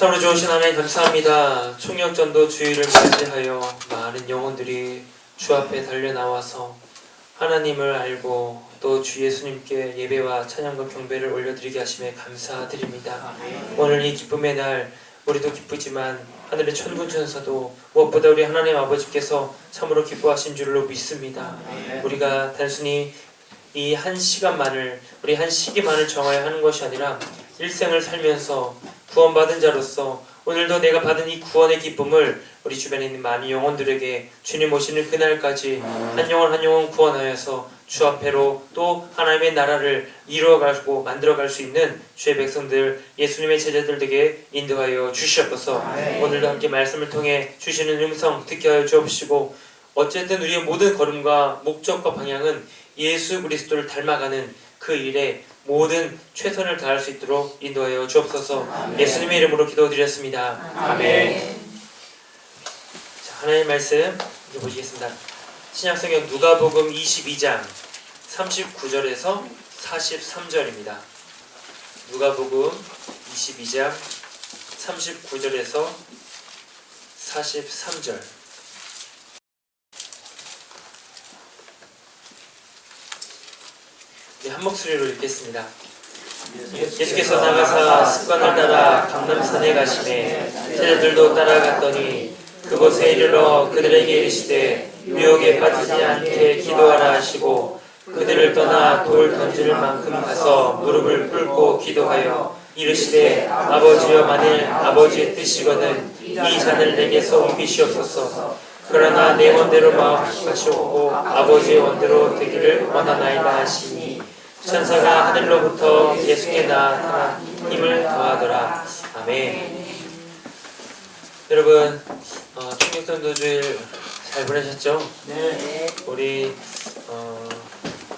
참으로 좋으신 하나님 감사합니다. 총력전도 주일을 맞이하여 많은 영혼들이 주 앞에 달려나와서 하나님을 알고 또 주 예수님께 예배와 찬양과 경배를 올려드리게 하심에 감사드립니다. 오늘 이 기쁨의 날 우리도 기쁘지만 하늘의 천군천사도 무엇보다 우리 하나님 아버지께서 참으로 기뻐하신 줄로 믿습니다. 우리가 단순히 이 한 시간만을 우리 한 시기만을 정하여 하는 것이 아니라 일생을 살면서 구원받은 자로서 오늘도 내가 받은 이 구원의 기쁨을 우리 주변에 있는 많은 영혼들에게 주님 오시는 그날까지 한 영혼 한 영혼 구원하여서 주 앞에로 또 하나님의 나라를 이루어가고 만들어갈 수 있는 주의 백성들 예수님의 제자들에게 인도하여 주시옵소서. 오늘도 함께 말씀을 통해 주시는 음성 듣게 하여 주옵시고 어쨌든 우리의 모든 걸음과 목적과 방향은 예수 그리스도를 닮아가는 그 일에 모든 최선을 다할 수 있도록 인도하여 주옵소서. 예수님의 이름으로 기도드렸습니다. 아멘. 자, 하나님의 말씀 읽어보시겠습니다. 신약성경 누가복음 22장 39절에서 43절입니다. 누가복음 22장 39절에서 43절. 한 목소리로 읽겠습니다. 예수께서 나가사 습관을 따라 감람산에 가시매 제자들도 따라갔더니 그곳에 이르러 그들에게 이르시되 유혹에 빠지지 않게 기도하라 하시고 그들을 떠나 돌 던질 만큼 가서 무릎을 꿇고 기도하여 이르시되 아버지여 만일 아버지의 뜻이거든 이 잔을 내게서 옮기시옵소서. 그러나 내 원대로 마옵시옵고 아버지의 원대로 되기를 원하나이다 하시니 천사가 하늘로부터 예수께 나타나 힘을 더하더라. 아멘. 여러분 총력전도주일 잘 보내셨죠? 네. 우리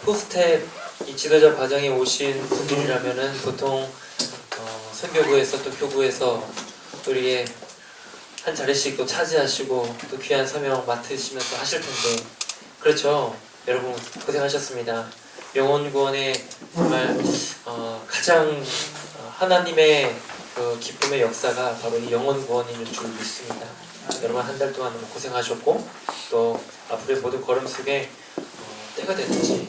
포스텝 이 지도자 과정에 오신 분들이라면은 보통 선교구에서 또 교구에서 우리의 한 자리씩 또 차지하시고 또 귀한 사명 맡으시면서 하실 텐데 그렇죠? 여러분 고생하셨습니다. 영혼 구원의 정말 가장 하나님의 그 기쁨의 역사가 바로 이 영혼 구원인 줄 믿습니다. 여러분 한 달 동안 고생하셨고 또 앞으로의 모든 걸음 속에 때가 되든지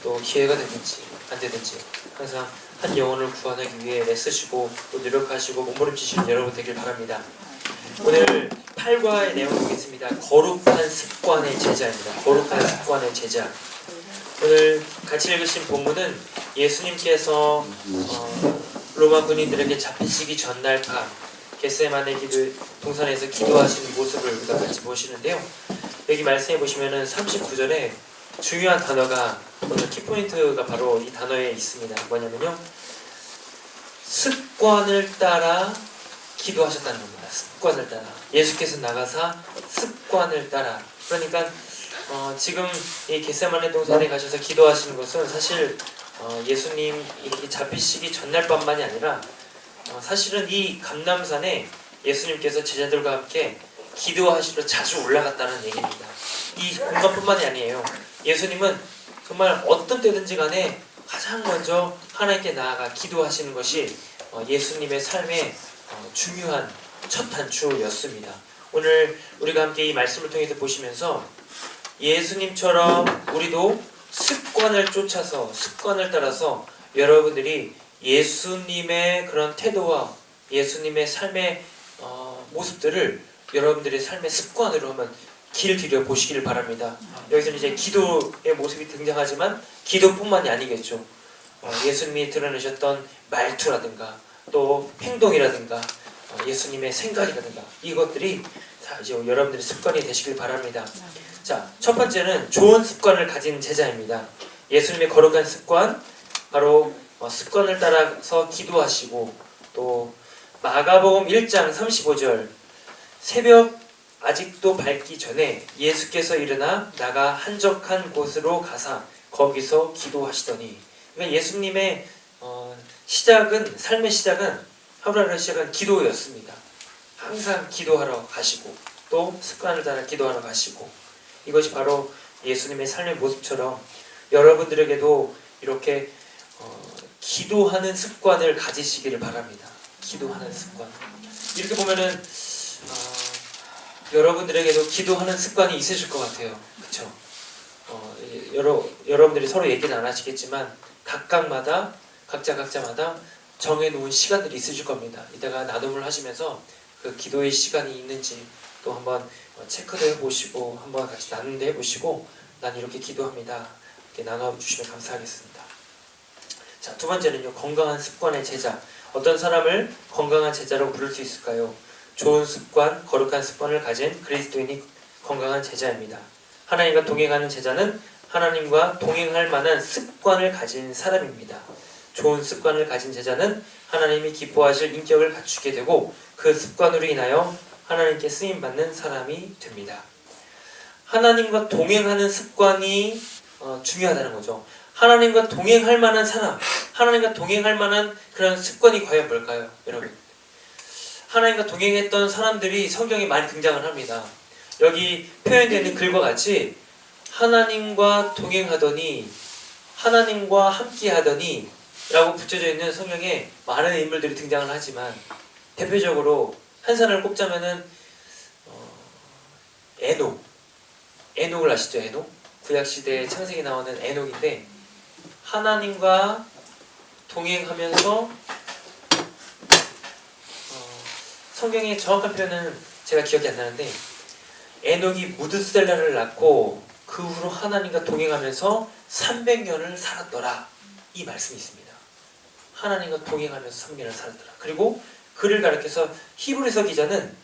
또 기회가 되든지 안 되든지 항상 한 영혼을 구원하기 위해 애쓰시고 또 노력하시고 몸부림치시는 여러분 되길 바랍니다. 오늘 8과의 내용 보겠습니다. 거룩한 습관의 제자입니다. 거룩한 습관의 제자. 오늘 같이 읽으신 본문은 예수님께서 로마 군인들에게 잡히시기 전날 밤 겟세마네 동산에서 기도하시는 모습을 우리가 같이 보시는데요. 여기 말씀해 보시면은 39절에 중요한 단어가 오늘 키포인트가 바로 이 단어에 있습니다. 뭐냐면요, 습관을 따라 기도하셨다는 겁니다. 습관을 따라 예수께서 나가사 습관을 따라. 그러니까 지금 이 겟세마네 동산에 가셔서 기도하시는 것은 사실 예수님 이렇게 잡히시기 전날 밤만이 아니라 사실은 이 감람산에 예수님께서 제자들과 함께 기도하시러 자주 올라갔다는 얘기입니다. 이 공간뿐만이 아니에요. 예수님은 정말 어떤 때든지 간에 가장 먼저 하나님께 나아가 기도하시는 것이 예수님의 삶의 중요한 첫 단추였습니다. 오늘 우리가 함께 이 말씀을 통해서 보시면서 예수님처럼 우리도 습관을 쫓아서 습관을 따라서 여러분들이 예수님의 그런 태도와 예수님의 삶의 모습들을 여러분들의 삶의 습관으로 한번 길들여 보시길 바랍니다. 여기서는 이제 기도의 모습이 등장하지만 기도뿐만이 아니겠죠. 예수님이 드러내셨던 말투라든가 또 행동이라든가 예수님의 생각이라든가 이것들이 다 이제 여러분들의 습관이 되시길 바랍니다. 자, 첫 번째는 좋은 습관을 가진 제자입니다. 예수님의 거룩한 습관, 바로 습관을 따라서 기도하시고 또 마가복음 1장 35절 새벽 아직도 밝기 전에 예수께서 일어나 나가 한적한 곳으로 가사 거기서 기도하시더니. 그러니까 예수님의 시작은 삶의 시작은 하루하루의 시작은 기도였습니다. 항상 기도하러 가시고 또 습관을 따라 기도하러 가시고 이것이 바로 예수님의 삶의 모습처럼 여러분들에게도 이렇게 기도하는 습관을 가지시기를 바랍니다. 기도하는 습관. 이렇게 보면은 여러분들에게도 기도하는 습관이 있으실 것 같아요. 그렇죠? 여러분들이 서로 얘기는 안 하시겠지만 각자마다 정해놓은 시간들이 있으실 겁니다. 이따가 나눔을 하시면서 그 기도의 시간이 있는지 또 한번 체크도 해보시고 한번 같이 나눔도 해보시고 난 이렇게 기도합니다. 이렇게 나눠주시면 감사하겠습니다. 자, 두 번째는요. 건강한 습관의 제자. 어떤 사람을 건강한 제자라고 부를 수 있을까요? 좋은 습관, 거룩한 습관을 가진 그리스도인이 건강한 제자입니다. 하나님과 동행하는 제자는 하나님과 동행할 만한 습관을 가진 사람입니다. 좋은 습관을 가진 제자는 하나님이 기뻐하실 인격을 갖추게 되고 그 습관으로 인하여 하나님께 쓰임받는 사람이 됩니다. 하나님과 동행하는 습관이 중요하다는 거죠. 하나님과 동행할 만한 사람, 하나님과 동행할 만한 그런 습관이 과연 뭘까요? 여러분, 하나님과 동행했던 사람들이 성경에 많이 등장을 합니다. 여기 표현되는 글과 같이 하나님과 동행하더니 하나님과 함께하더니 라고 붙여져 있는 성경에 많은 인물들이 등장을 하지만 대표적으로 한 사람을 꼽자면은 에녹을 아시죠? 에녹? 구약시대에 창세기 나오는 에녹인데 하나님과 동행하면서 성경의 정확한 표현은 제가 기억이 안 나는데 에녹이 무드셀라를 낳고 그 후로 하나님과 동행하면서 300년을 살았더라 이 말씀이 있습니다. 하나님과 동행하면서 300년을 살았더라. 그리고 그를 가리켜서 히브리서 기자는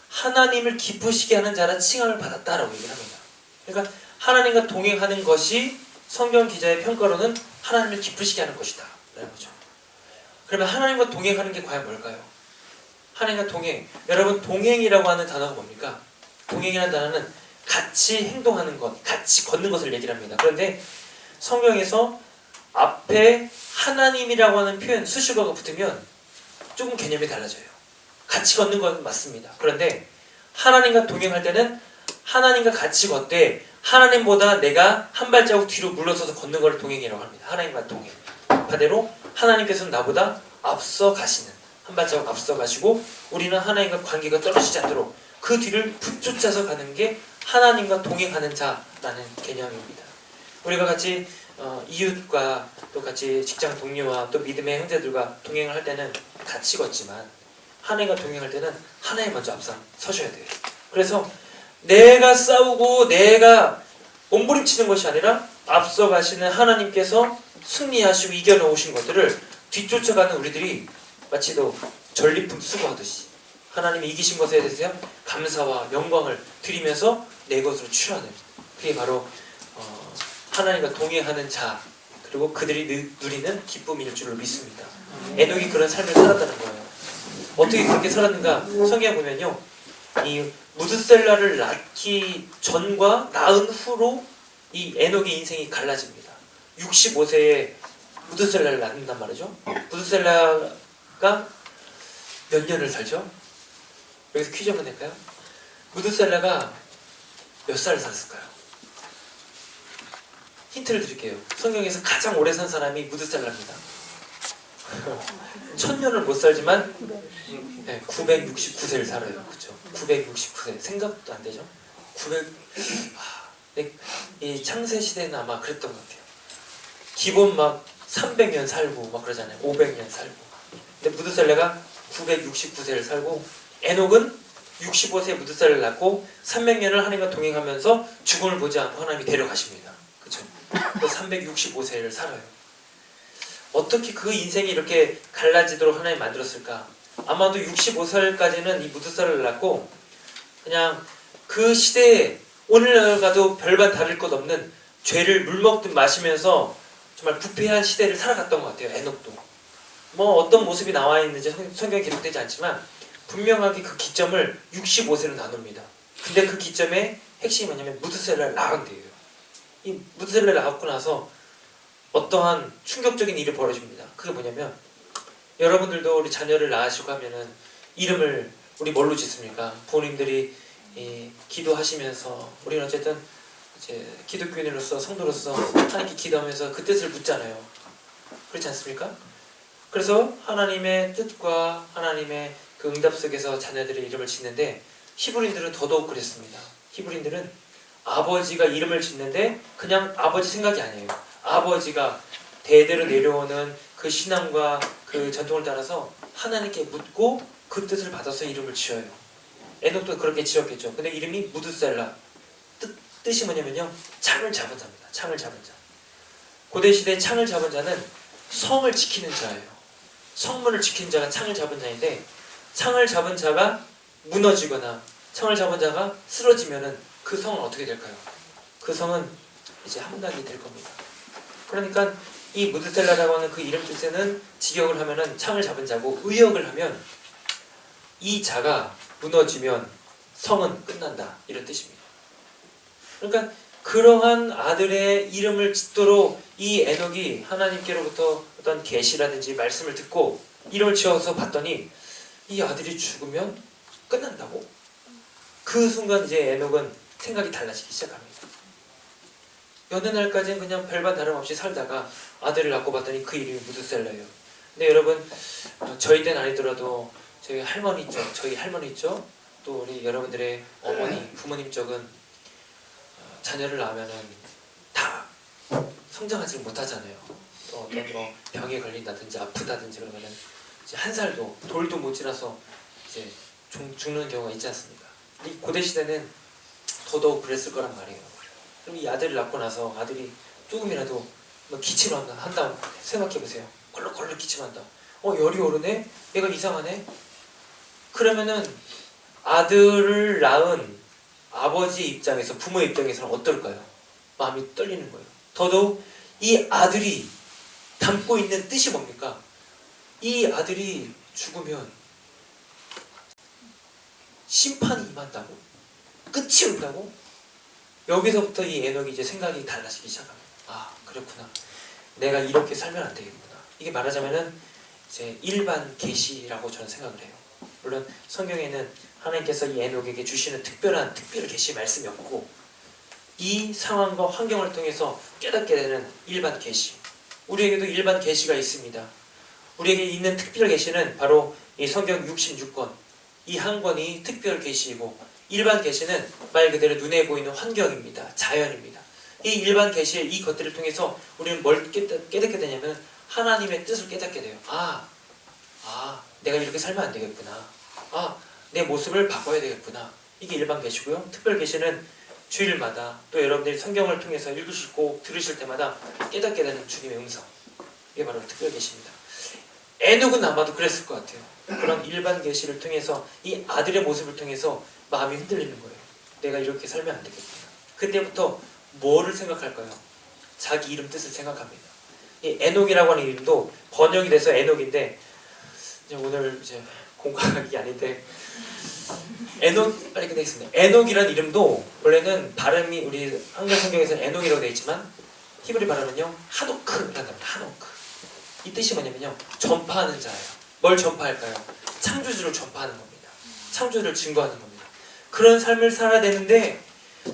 하나님을 기쁘시게 하는 자라 칭함을 받았다라고 얘기를 합니다. 그러니까 하나님과 동행하는 것이 성경 기자의 평가로는 하나님을 기쁘시게 하는 것이다 라는 거죠. 그러면 하나님과 동행하는 게 과연 뭘까요? 하나님과 동행, 여러분 동행이라고 하는 단어가 뭡니까? 동행이라는 단어는 같이 행동하는 것, 같이 걷는 것을 얘기를 합니다. 그런데 성경에서 앞에 하나님이라고 하는 표현, 수식어가 붙으면 조금 개념이 달라져요. 같이 걷는 건 맞습니다. 그런데 하나님과 동행할 때는 하나님과 같이 걷되 하나님보다 내가 한 발자국 뒤로 물러서서 걷는 걸 동행이라고 합니다. 하나님과 동행. 반대로 하나님께서는 나보다 앞서 가시는, 한 발자국 앞서 가시고 우리는 하나님과 관계가 떨어지지 않도록 그 뒤를 붙쫓아서 가는 게 하나님과 동행하는 자라는 개념입니다. 우리가 같이 이웃과 또 같이 직장 동료와 또 믿음의 형제들과 동행을 할 때는 같이 걷지만 하나님과 동행할 때는 하나님 먼저 앞서 서셔야 돼요. 그래서 내가 싸우고 내가 몸부림치는 것이 아니라 앞서 가시는 하나님께서 승리하시고 이겨놓으신 것들을 뒤쫓아가는 우리들이 마치도 전리품 수고하듯이 하나님이 이기신 것에 대해서 감사와 영광을 드리면서 내 것으로 취하는, 그게 바로 하나님과 동행하는 자, 그리고 그들이 누리는 기쁨일 줄을 믿습니다. 에녹이 그런 삶을 살았다는 거예요. 어떻게 그렇게 살았는가? 성경에 보면요, 이 무드셀라를 낳기 전과 낳은 후로 이 에녹의 인생이 갈라집니다. 65세에 무드셀라를 낳는단 말이죠. 무드셀라가 몇 년을 살죠? 여기서 퀴즈 한번 낼까요? 무드셀라가 몇 살을 살았을까요? 힌트를 드릴게요. 성경에서 가장 오래 산 사람이 무드셀라입니다. 1000년을 못 살지만 969세를 살아요. 그렇죠? 969세. 생각도 안 되죠? 이 창세 시대는 아마 그랬던 것 같아요. 기본 막 300년 살고 막 그러잖아요. 500년 살고. 근데 무드셀라가 969세를 살고 에녹은 65세 무드셀라를 낳고 300년을 하나님과 동행하면서 죽음을 보지 않고 하나님이 데려가십니다. 그렇죠? 365세를 살아요. 어떻게 그 인생이 이렇게 갈라지도록 하나님 만들었을까? 아마도 65살까지는 이 무드셀라를 낳고 그냥 그 시대에 오늘날 가도 별반 다를 것 없는 죄를 물먹듯 마시면서 정말 부패한 시대를 살아갔던 것 같아요. 에녹도. 뭐 어떤 모습이 나와 있는지 성경에 기록되지 않지만 분명하게 그 기점을 65세로 나눕니다. 근데 그 기점의 핵심이 뭐냐면 무드셀라를 낳은 데예요. 이 무드셀라를 낳고 나서 어떠한 충격적인 일이 벌어집니다. 그게 뭐냐면 여러분들도 우리 자녀를 낳으시고 하면은 이름을 우리 뭘로 짓습니까? 부모님들이 기도하시면서 우리는 어쨌든 이제 기독교인으로서 성도로서 하나님께 기도하면서 그 뜻을 묻잖아요. 그렇지 않습니까? 그래서 하나님의 뜻과 하나님의 그 응답 속에서 자녀들의 이름을 짓는데 히브리인들은 더더욱 그랬습니다. 히브리인들은 아버지가 이름을 짓는데 그냥 아버지 생각이 아니에요. 아버지가 대대로 내려오는 그 신앙과 그 전통을 따라서 하나님께 묻고 그 뜻을 받아서 이름을 지어요. 에녹도 그렇게 지었겠죠. 근데 이름이 무드셀라. 뜻이 뭐냐면요, 창을 잡은 자입니다. 창을 잡은 자. 고대시대 창을 잡은 자는 성을 지키는 자예요. 성문을 지키는 자가 창을 잡은 자인데, 창을 잡은 자가 무너지거나 창을 잡은 자가 쓰러지면은 그 성은 어떻게 될까요? 그 성은 이제 함락이 될 겁니다. 그러니까 이 무드셀라라고 하는 그 이름 뜻에는 직역을 하면은 창을 잡은 자고, 의역을 하면 이 자가 무너지면 성은 끝난다, 이런 뜻입니다. 그러니까 그러한 아들의 이름을 짓도록 이 에녹이 하나님께로부터 어떤 계시라든지 말씀을 듣고 이름을 지어서 봤더니 이 아들이 죽으면 끝난다고? 그 순간 이제 에녹은 생각이 달라지기 시작합니다. 여느 날까지는 그냥 별반 다름없이 살다가 아들을 낳고 봤더니 그 이름이 무드셀라예요. 근데 여러분, 저희 때는 아니더라도 저희 할머니 쪽, 저희 할머니 있죠? 또 우리 여러분들의 어머니, 부모님 쪽은 자녀를 낳으면은 다 성장하지 못하잖아요. 또 어떤 뭐 병에 걸린다든지 아프다든지 그러면은 이제 한 살도 돌도 못 지나서 이제 죽는 경우가 있지 않습니까? 이 고대 시대는 더더욱 그랬을 거란 말이에요. 그럼 이 아들을 낳고 나서 아들이 조금이라도 뭐 기침을 한다 생각해 보세요. 껄럭껄럭 기침한다. 열이 오르네? 얘가 이상하네? 그러면은 아들을 낳은 아버지 입장에서, 부모 입장에서는 어떨까요? 마음이 떨리는 거예요. 더더욱 이 아들이 담고 있는 뜻이 뭡니까? 이 아들이 죽으면 심판이 임한다고? 끝이 온다고? 여기서부터 이 에녹이 이제 생각이 달라지기 시작합니다. 아, 그렇구나. 내가 이렇게 살면 안 되겠구나. 이게 말하자면은 이제 일반 계시라고 저는 생각을 해요. 물론 성경에는 하나님께서 이 에녹에게 주시는 특별 계시 말씀이 없고, 이 상황과 환경을 통해서 깨닫게 되는 일반 계시, 우리에게도 일반 계시가 있습니다. 우리에게 있는 특별 계시는 바로 이 성경 66권, 이 한 권이 특별 계시이고, 일반 계시는 말 그대로 눈에 보이는 환경입니다. 자연입니다. 이 일반 계시의 이 것들을 통해서 우리는 뭘 깨닫게 되냐면 하나님의 뜻을 깨닫게 돼요. 내가 이렇게 살면 안 되겠구나. 내 모습을 바꿔야 되겠구나. 이게 일반 계시고요. 특별 계시는 주일마다 또 여러분들이 성경을 통해서 읽으시고 들으실 때마다 깨닫게 되는 주님의 음성. 이게 바로 특별 계시입니다. 에녹은 아마도 그랬을 것 같아요. 그런 일반 계시를 통해서 이 아들의 모습을 통해서 마음이 흔들리는 거예요. 내가 이렇게 살면 안 되겠구나. 그때부터 뭐를 생각할까요? 자기 이름 뜻을 생각합니다. 이 에녹이라고 하는 이름도 번역이 돼서 에녹인데, 이제 오늘 이제 공부하기 아닌데 에녹, 빨리 끝내겠습니다. 에녹이라는 이름도 원래는 발음이 우리 한글 성경에서는 에녹이라고 되어 있지만 히브리 발음은요 하노크라는 겁니다. 하노크. 이 뜻이 뭐냐면요, 전파하는 자예요. 뭘 전파할까요? 창조주를 전파하는 겁니다. 창조주를 증거하는 겁니다. 그런 삶을 살아야 되는데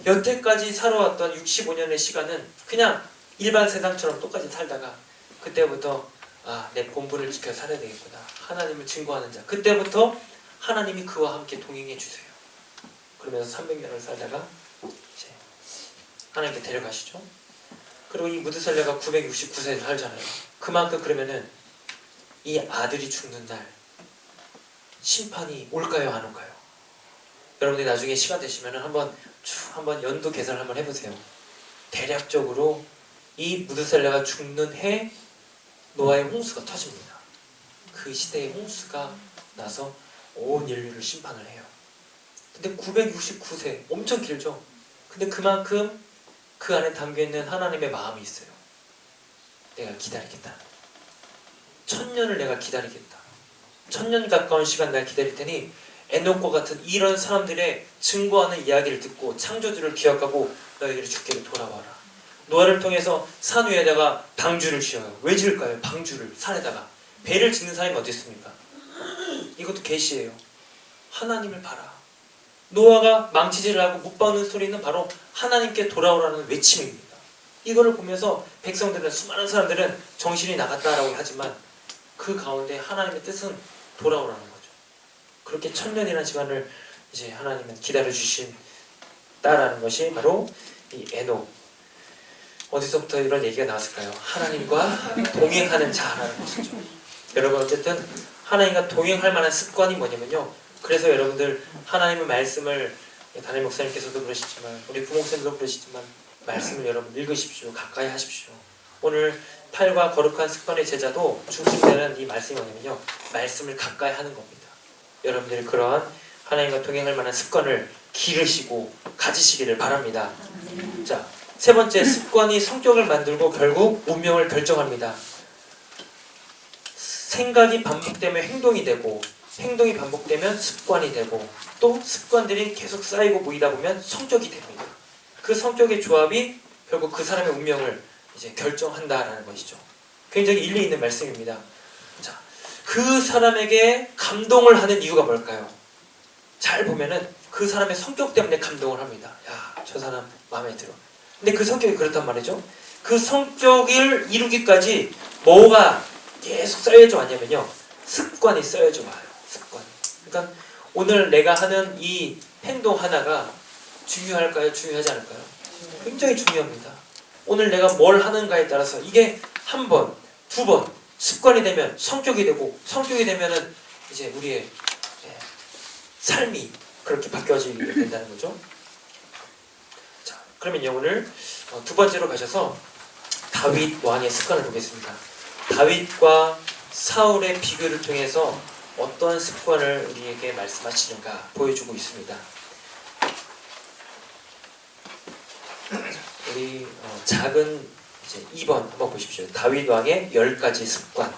여태까지 살아왔던 65년의 시간은 그냥 일반 세상처럼 똑같이 살다가 그때부터 내 본분을 지켜 살아야 되겠구나. 하나님을 증거하는 자. 그때부터 하나님이 그와 함께 동행해 주세요. 그러면서 300년을 살다가 이제 하나님께 데려가시죠. 그리고 이 무드셀라가 969세를 살잖아요. 그만큼 그러면은 이 아들이 죽는 날 심판이 올까요, 안 올까요? 여러분들이 나중에 시간 되시면은 한번 연도 계산을 한번 해보세요. 대략적으로 이 무드셀라가 죽는 해 노아의 홍수가 터집니다. 그 시대의 홍수가 나서 온 인류를 심판을 해요. 근데 969세 엄청 길죠. 근데 그만큼 그 안에 담겨있는 하나님의 마음이 있어요. 내가 기다리겠다. 1000년을 내가 기다리겠다. 1000년 가까운 시간 내가 기다릴 테니 에녹과 같은 이런 사람들의 증거하는 이야기를 듣고 창조주를 기억하고 너희들이 죽기를 돌아와라. 노아를 통해서 산 위에다가 방주를 지어요. 왜 지을까요? 방주를 산에다가. 배를 짓는 사람이 어디 있습니까? 이것도 계시예요. 하나님을 봐라. 노아가 망치질을 하고 못 박는 소리는 바로 하나님께 돌아오라는 외침입니다. 이거를 보면서 백성들은, 수많은 사람들은 정신이 나갔다라고 하지만 그 가운데 하나님의 뜻은 돌아오라는 거죠. 그렇게 천년이라는 시간을 이제 하나님은 기다려 주신다라는 것이 바로 이 에녹. 어디서부터 이런 얘기가 나왔을까요? 하나님과 동행하는 자라는 것이죠. 여러분 어쨌든 하나님과 동행할 만한 습관이 뭐냐면요. 그래서 여러분들 하나님의 말씀을 담임 목사님께서도 그러시지만 우리 부목사님도 그러시지만 말씀을 여러분 읽으십시오. 가까이 하십시오. 오늘 8과 거룩한 습관의 제자도 중심되는 이 말씀이 뭐냐면요. 말씀을 가까이 하는 겁니다. 여러분들이 그러한 하나님과 동행할 만한 습관을 기르시고 가지시기를 바랍니다. 자, 세 번째, 습관이 성격을 만들고 결국 운명을 결정합니다. 생각이 반복되면 행동이 되고 행동이 반복되면 습관이 되고 또 습관들이 계속 쌓이고 모이다 보면 성격이 됩니다. 그 성격의 조합이 결국 그 사람의 운명을 이제 결정한다라는 것이죠. 굉장히 일리 있는 말씀입니다. 자, 그 사람에게 감동을 하는 이유가 뭘까요? 잘 보면은 그 사람의 성격 때문에 감동을 합니다. 야, 저 사람 마음에 들어. 근데 그 성격이 그렇단 말이죠. 그 성격을 이루기까지 뭐가 계속 쌓여져 왔냐면요. 습관이 쌓여져 와요. 습관. 그러니까 오늘 내가 하는 이 행동 하나가 중요할까요? 중요하지 않을까요? 굉장히 중요합니다. 오늘 내가 뭘 하는가에 따라서 이게 한 번, 두 번 습관이 되면 성격이 되고 성격이 되면은 이제 우리의 삶이 그렇게 바뀌어지게 된다는 거죠. 자, 그러면요 오늘 두 번째로 가셔서 다윗 왕의 습관을 보겠습니다. 다윗과 사울의 비교를 통해서 어떤 습관을 우리에게 말씀하시는가 보여주고 있습니다. 우리 작은 이제 2번 한번 보십시오. 다윗 왕의 10가지 습관.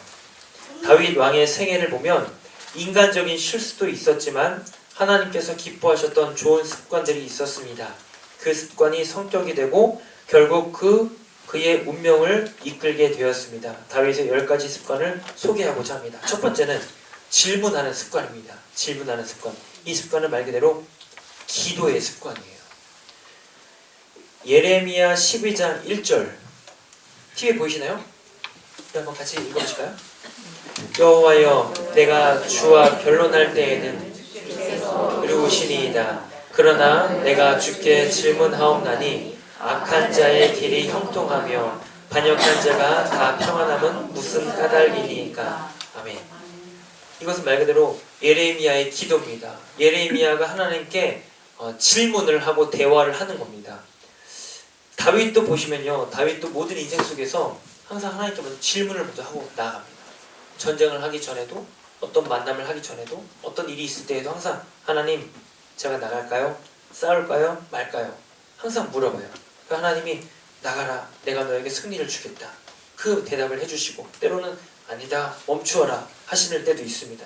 다윗 왕의 생애를 보면 인간적인 실수도 있었지만 하나님께서 기뻐하셨던 좋은 습관들이 있었습니다. 그 습관이 성격이 되고 결국 그의 운명을 이끌게 되었습니다. 다윗의 10가지 습관을 소개하고자 합니다. 첫 번째는 질문하는 습관입니다. 질문하는 습관. 이 습관은 말 그대로 기도의 습관이에요. 예레미야 12장 1절 TV에 보이시나요? 한번 같이 읽어보실까요? 여호와여 내가 주와 변론할 때에는 어려우시니이다. 그러나 내가 주께 질문하옵나니 악한 자의 길이 형통하며 반역한 자가 다 평안함은 무슨 까닭이니까. 아멘. 이것은 말 그대로 예레미야의 기도입니다. 예레미야가 하나님께 질문을 하고 대화를 하는 겁니다. 다윗도 보시면요. 다윗도 모든 인생 속에서 항상 하나님께 먼저 질문을 먼저 하고 나아갑니다. 전쟁을 하기 전에도 어떤 만남을 하기 전에도 어떤 일이 있을 때에도 항상 하나님 제가 나갈까요? 싸울까요? 말까요? 항상 물어봐요. 그 하나님이 나가라. 내가 너에게 승리를 주겠다. 그 대답을 해주시고 때로는 아니다. 멈추어라. 하시는 때도 있습니다.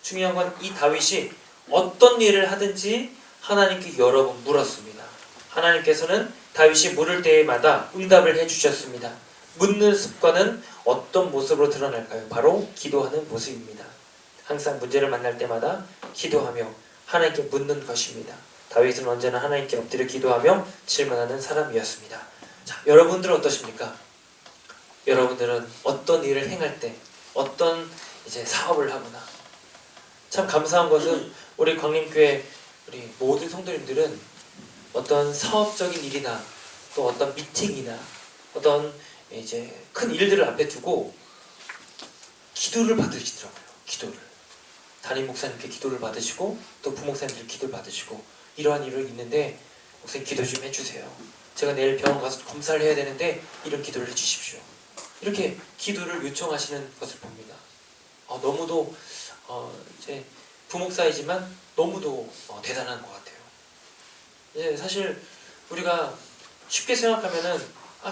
중요한 건 이 다윗이 어떤 일을 하든지 하나님께 여러 번 물었습니다. 하나님께서는 다윗이 물을 때마다 응답을 해주셨습니다. 묻는 습관은 어떤 모습으로 드러날까요? 바로 기도하는 모습입니다. 항상 문제를 만날 때마다 기도하며 하나님께 묻는 것입니다. 다윗은 언제나 하나님께 엎드려 기도하며 질문하는 사람이었습니다. 자, 여러분들은 어떠십니까? 여러분들은 어떤 일을 행할 때, 어떤 이제 사업을 하거나 참 감사한 것은 우리 광림교회 우리 모든 성도님들은 어떤 사업적인 일이나 또 어떤 미팅이나 어떤 이제 큰 일들을 앞에 두고 기도를 받으시더라고요. 기도를. 담임 목사님께 기도를 받으시고 또 부목사님들 기도를 받으시고 이러한 일이 있는데 목사님 기도 좀 해주세요. 제가 내일 병원 가서 검사를 해야 되는데 이런 기도를 해주십시오. 이렇게 기도를 요청하시는 것을 봅니다. 너무도 이제 부목사이지만 너무도 대단한 것 같아요. 예, 사실 우리가 쉽게 생각하면은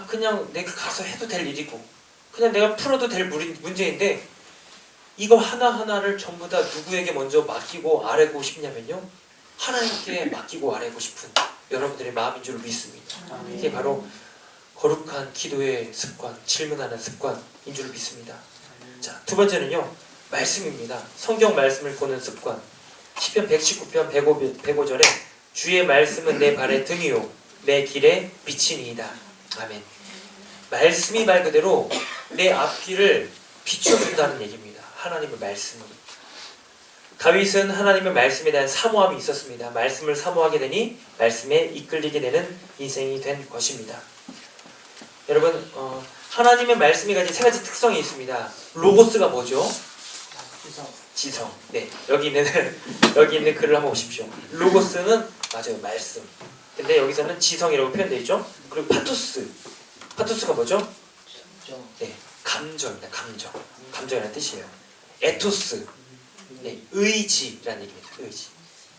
그냥 내가 가서 해도 될 일이고 그냥 내가 풀어도 될 문제인데 이거 하나하나를 전부 다 누구에게 먼저 맡기고 아뢰고 싶냐면요. 하나님께 맡기고 아뢰고 싶은 여러분들의 마음인 줄 믿습니다. 이게 바로 거룩한 기도의 습관, 질문하는 습관인 줄 믿습니다. 자, 두 번째는요. 말씀입니다. 성경 말씀을 보는 습관. 시편 119편 105절에 주의 말씀은 내 발의 등이요 내 길에 빛이니이다. 아멘. 말씀이 말 그대로 내 앞길을 비춰준다는 얘기입니다. 하나님의 말씀으로. 다윗은 하나님의 말씀에 대한 사모함이 있었습니다. 말씀을 사모하게 되니 말씀에 이끌리게 되는 인생이 된 것입니다. 여러분, 하나님의 말씀이 가진 세 가지 특성이 있습니다. 로고스가 뭐죠? 지성. 네, 여기 있는 글을 한번 보십시오. 로고스는 맞아요, 말씀. 근데 여기서는 지성이라고 표현되어 있죠. 그리고 파토스가 뭐죠? 네, 감정입니다. 감정이라는 뜻이에요. 에토스, 네, 의지라는 얘기입니다. 의지.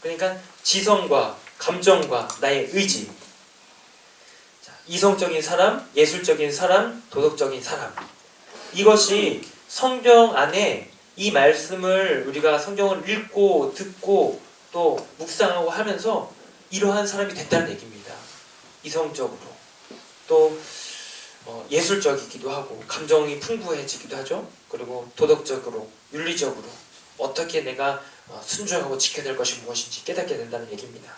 그러니까 지성과 감정과 나의 의지. 자, 이성적인 사람, 예술적인 사람, 도덕적인 사람. 이것이 성경 안에 이 말씀을 우리가 성경을 읽고 듣고 또 묵상하고 하면서 이러한 사람이 됐다는 얘기입니다. 이성적으로 또 예술적이기도 하고 감정이 풍부해지기도 하죠. 그리고 도덕적으로, 윤리적으로 어떻게 내가 순종하고 지켜야 될 것이 무엇인지 깨닫게 된다는 얘기입니다.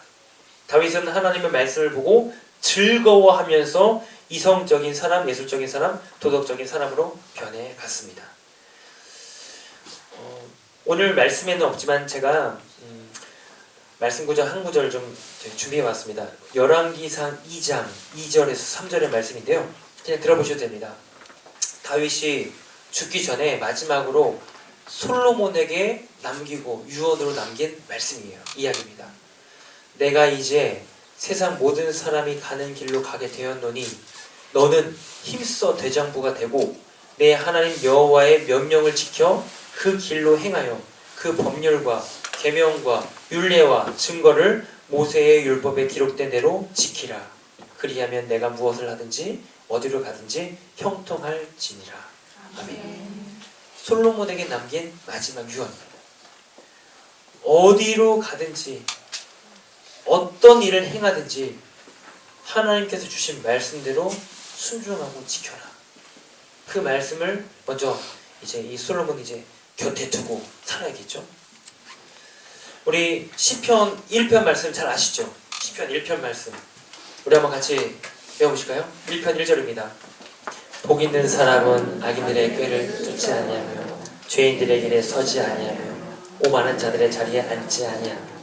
다윗은 하나님의 말씀을 보고 즐거워하면서 이성적인 사람, 예술적인 사람, 도덕적인 사람으로 변해갔습니다. 오늘 말씀에는 없지만 제가 말씀 구절 한 구절 좀 준비해봤습니다. 열왕기상 2장 2절에서 3절의 말씀인데요. 그냥 들어보셔도 됩니다. 다윗이 죽기 전에 마지막으로 솔로몬에게 남기고 유언으로 남긴 말씀이에요. 이야기입니다. 내가 이제 세상 모든 사람이 가는 길로 가게 되었노니 너는 힘써 대장부가 되고 내 하나님 여호와의 명령을 지켜 그 길로 행하여 그 법률과 계명과 율례와 증거를 모세의 율법에 기록된 대로 지키라. 그리하면 내가 무엇을 하든지 어디로 가든지 형통할지니라. 아멘. 솔로몬에게 남긴 마지막 유언. 어디로 가든지 어떤 일을 행하든지 하나님께서 주신 말씀대로 순종하고 지켜라. 그 말씀을 먼저 이제 이 솔로몬이 이제 곁에 두고 살아야겠죠. 우리 시편 1편 말씀 잘 아시죠? 시편 1편 말씀 우리 한번 같이 배워보실까요? 1편 1절입니다. 복 있는 사람은 악인들의 꾀를 쫓지 아니하며 죄인들의 길에 서지 아니하며 오만한 자들의 자리에 앉지 아니하며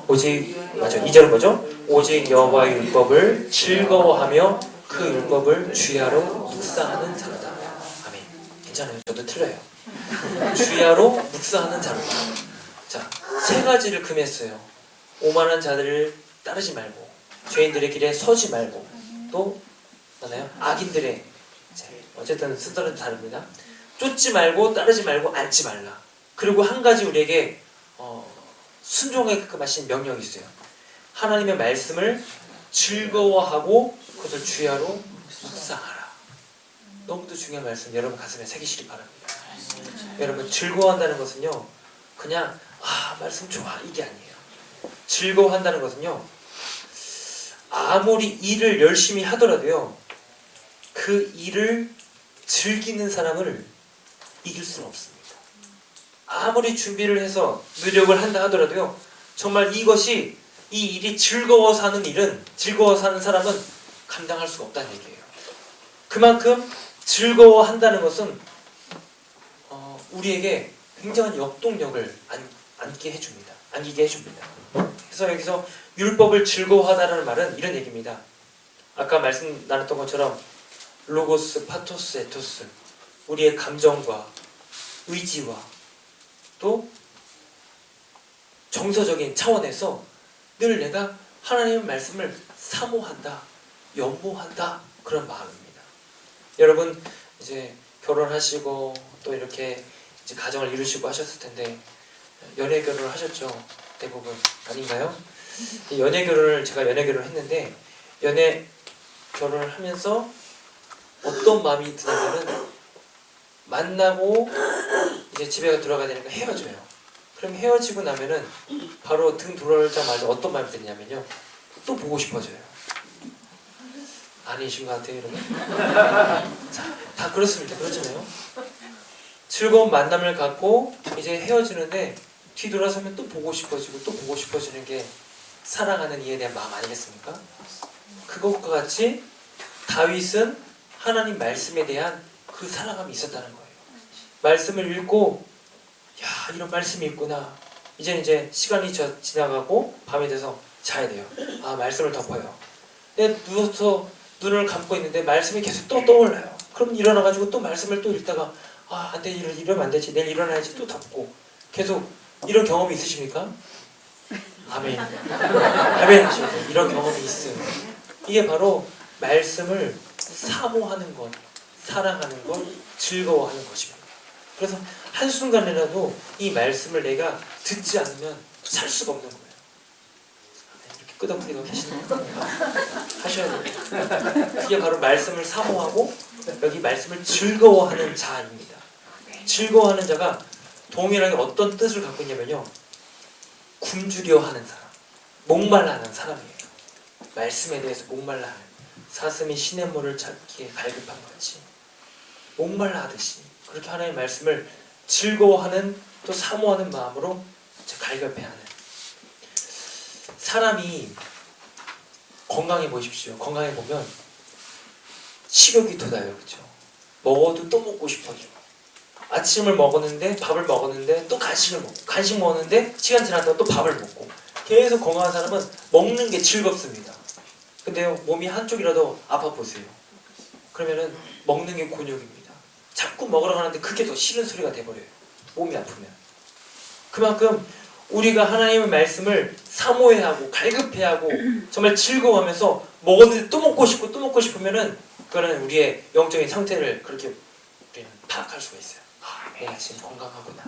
오직 맞아 2절은 뭐죠? 오직 여호와의 율법을 즐거워하며 그 율법을 주야로 묵상하는 자로다. 아멘. 괜찮아요. 저도 틀려요. 주야로 묵상하는 자로다. 자, 세 가지를 금했어요. 오만한 자들을 따르지 말고 죄인들의 길에 서지 말고 또 맞나요? 악인들의 어쨌든 순서는 다릅니다. 쫓지 말고 따르지 말고 앉지 말라. 그리고 한 가지 우리에게 순종하게끔 하신 명령이 있어요. 하나님의 말씀을 즐거워하고 그것을 주야로 묵상하라. 너무도 중요한 말씀 여러분 가슴에 새기시기 바랍니다. 여러분 즐거워한다는 것은요 그냥 말씀 좋아 이게 아니에요. 즐거워한다는 것은요 아무리 일을 열심히 하더라도요 그 일을 즐기는 사람을 이길 수는 없습니다. 아무리 준비를 해서 노력을 한다 하더라도요 정말 이것이 이 일이 즐거워서 하는 일은 즐거워서 하는 사람은 감당할 수가 없다는 얘기예요. 그만큼 즐거워한다는 것은 우리에게 굉장한 역동력을 안기게 해줍니다. 그래서 여기서 율법을 즐거워하다라는 말은 이런 얘기입니다. 아까 말씀 나눴던 것처럼 로고스, 파토스, 에토스 우리의 감정과 의지와 또 정서적인 차원에서 늘 내가 하나님의 말씀을 사모한다, 연모한다 그런 마음입니다. 여러분 이제 결혼하시고 또 이렇게 이제 가정을 이루시고 하셨을 텐데 연애 결혼을 하셨죠? 대부분 아닌가요? 연애 결혼을 제가 연애 결혼을 했는데 연애 결혼을 하면서 어떤 마음이 드냐면은 만나고 이제 집에 들어가야 되니까 헤어져요. 그럼 헤어지고 나면은 바로 등 돌아오자마자 어떤 마음이 드냐면요 또 보고 싶어져요. 아니신 것 같아요 여러분? 자, 다 그렇습니다. 그렇잖아요. 즐거운 만남을 갖고 이제 헤어지는데 뒤돌아서면 또 보고 싶어지고 또 보고 싶어지는 게 사랑하는 이에 대한 마음 아니겠습니까? 그것과 같이 다윗은 하나님 말씀에 대한 그 사랑함이 있었다는 거예요. 말씀을 읽고 야 이런 말씀이 있구나. 이제 시간이 지나가고 밤이 돼서 자야 돼요. 아 말씀을 덮어요. 근데 누워서 눈을 감고 있는데 말씀이 계속 또 떠올라요. 그럼 일어나가지고 또 말씀을 또 읽다가 아 안돼 이러면 안 되지. 내일 일어나야지 또 덮고 계속 이런 경험이 있으십니까? 아멘. 아멘 하시면서 이런 경험이 있어요. 이게 바로 말씀을 사모하는 것, 사랑하는 것, 즐거워하는 것입니다. 그래서 한순간이라도 이 말씀을 내가 듣지 않으면 살 수가 없는 거예요. 이렇게 끄덕끄덕 계시는 거 하셔야 돼요. 그게 바로 말씀을 사모하고 여기 말씀을 즐거워하는 자입니다. 즐거워하는 자가 동일하게 어떤 뜻을 갖고 있냐면요. 굶주려 하는 사람, 목말라 하는 사람이에요. 말씀에 대해서 목말라 하는 사슴이 시냇물을 찾기에 갈급한 같이 목말라 하듯이 그렇게 하나님의 말씀을 즐거워하는 또 사모하는 마음으로 갈급해하는 사람이 건강해 보십시오. 건강해 보면 식욕이 돋아요. 그렇죠? 먹어도 또 먹고 싶어져. 아침을 먹었는데 밥을 먹었는데 또 간식을 먹고 간식 먹었는데 시간 지났다가 또 밥을 먹고 계속 건강한 사람은 먹는 게 즐겁습니다. 근데요 몸이 한쪽이라도 아파 보세요. 그러면은 먹는 게 곤욕입니다. 자꾸 먹으러 가는데 그게 더 싫은 소리가 돼버려요. 몸이 아프면. 그만큼 우리가 하나님의 말씀을 사모해하고 갈급해하고 정말 즐거워하면서 먹었는데 또 먹고 싶고 또 먹고 싶으면은 그거는 우리의 영적인 상태를 그렇게 우리는 파악할 수가 있어요. 아, 내가 지금 건강하구나.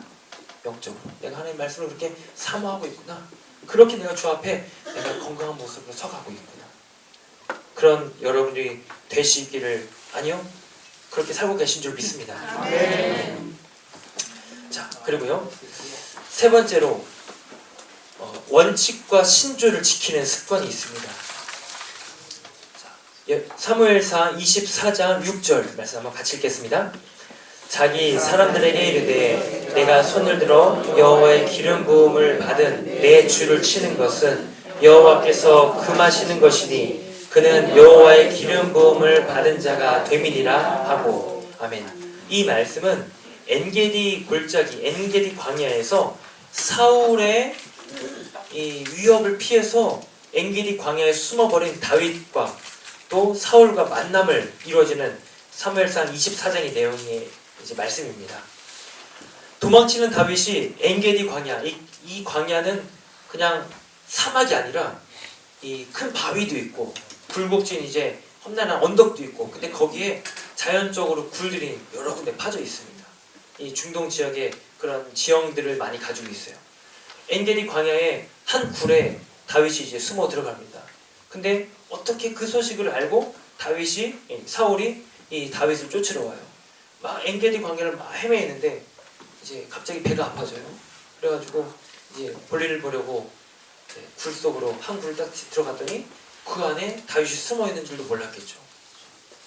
영적으로 내가 하나님의 말씀을 그렇게 사모하고 있구나. 그렇게 내가 주 앞에 내가 건강한 모습으로 서가고 있구나. 그런 여러분들이 되시기를 아니요? 그렇게 살고 계신 줄 믿습니다. 자, 그리고요. 세 번째로 원칙과 신조를 지키는 습관이 있습니다. 사무엘상 24장 6절 말씀 한번 같이 읽겠습니다. 자기 사람들에게 이르되 내가 손을 들어 여호와의 기름 부음을 받은 내 주를 치는 것은 여호와께서 금하시는 것이니 그는 여호와의 기름 부음을 받은 자가 됨이니라 하고. 아멘. 이 말씀은 엔게디 골짜기 엔게디 광야에서 사울의 이 위협을 피해서 엔게디 광야에 숨어버린 다윗과 또 사울과 만남을 이루어지는 사무엘상 24장의 내용의 이제 말씀입니다. 도망치는 다윗이 엔게디 광야, 이 광야는 그냥 사막이 아니라 이 큰 바위도 있고 굴곡진 이제 험난한 언덕도 있고 근데 거기에 자연적으로 굴들이 여러 군데 파져 있습니다. 이 중동 지역의 그런 지형들을 많이 가지고 있어요. 엔게디 광야의 한 굴에 다윗이 이제 숨어 들어갑니다. 근데 어떻게 그 소식을 알고 사울이 이 다윗을 쫓으러 와요. 막 엔게디 광야를 막 헤매이는데 이제 갑자기 배가 아파져요. 그래가지고 이제 볼일을 보려고 이제 굴 속으로 한 굴을 딱 들어갔더니 그 안에 다윗이 숨어 있는 줄도 몰랐겠죠.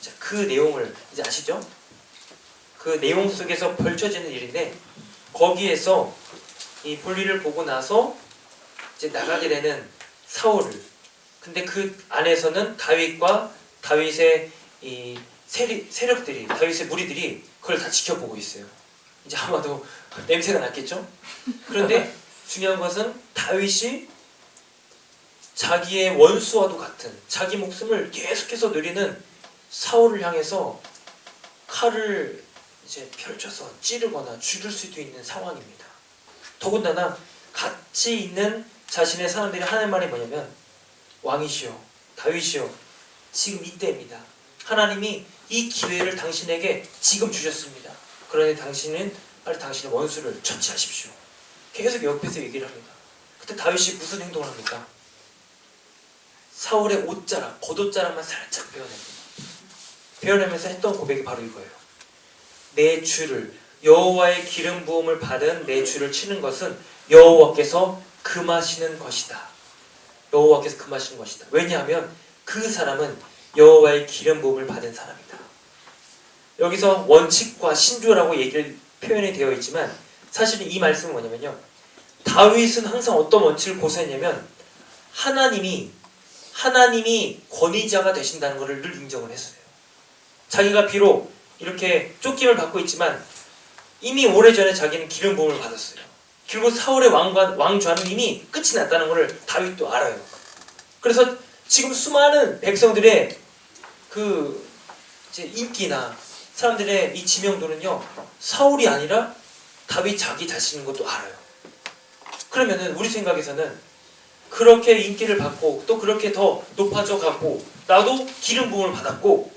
자, 그 내용을 이제 아시죠? 그 내용 속에서 벌쳐지는 일인데 거기에서 이 볼일을 보고 나서 이제 나가게 되는 사울을 근데 그 안에서는 다윗과 다윗의 이 세력들이 다윗의 무리들이 그걸 다 지켜보고 있어요. 이제 아마도 냄새가 났겠죠? 그런데 중요한 것은 다윗이 자기의 원수와도 같은 자기 목숨을 계속해서 누리는 사울을 향해서 칼을 이제 펼쳐서 찌르거나 죽일 수도 있는 상황입니다. 더군다나 같이 있는 자신의 사람들이 하는 말이 뭐냐면 왕이시여 다윗이여 지금 이때입니다. 하나님이 이 기회를 당신에게 지금 주셨습니다. 그러니 당신은 빨리 당신의 원수를 처치하십시오. 계속 옆에서 얘기를 합니다. 그때 다윗이 무슨 행동을 합니까? 사울의 옷자락, 겉옷자락만 살짝 베어냅니다. 베어내면서 했던 고백이 바로 이거예요. 내 주를 여호와의 기름 부음을 받은 내 주를 치는 것은 여호와께서 금하시는 것이다. 여호와께서 금하시는 것이다. 왜냐하면 그 사람은 여호와의 기름 부음을 받은 사람이다. 여기서 원칙과 신조라고 표현이 되어 있지만 사실은 이 말씀은 뭐냐면요. 다윗은 항상 어떤 원칙을 고수했냐면 하나님이 권위자가 되신다는 것을 늘 인정을 했어요. 자기가 비록 이렇게 쫓김을 받고 있지만 이미 오래전에 자기는 기름 부음을 받았어요. 그리고 사울의 왕좌는 이미 끝이 났다는 것을 다윗도 알아요. 그래서 지금 수많은 백성들의 그 이제 인기나 사람들의 이 지명도는요, 사울이 아니라 다윗 자기 자신인 것도 알아요. 그러면은 우리 생각에서는 그렇게 인기를 받고 또 그렇게 더 높아져 가고 나도 기름 부음을 받았고,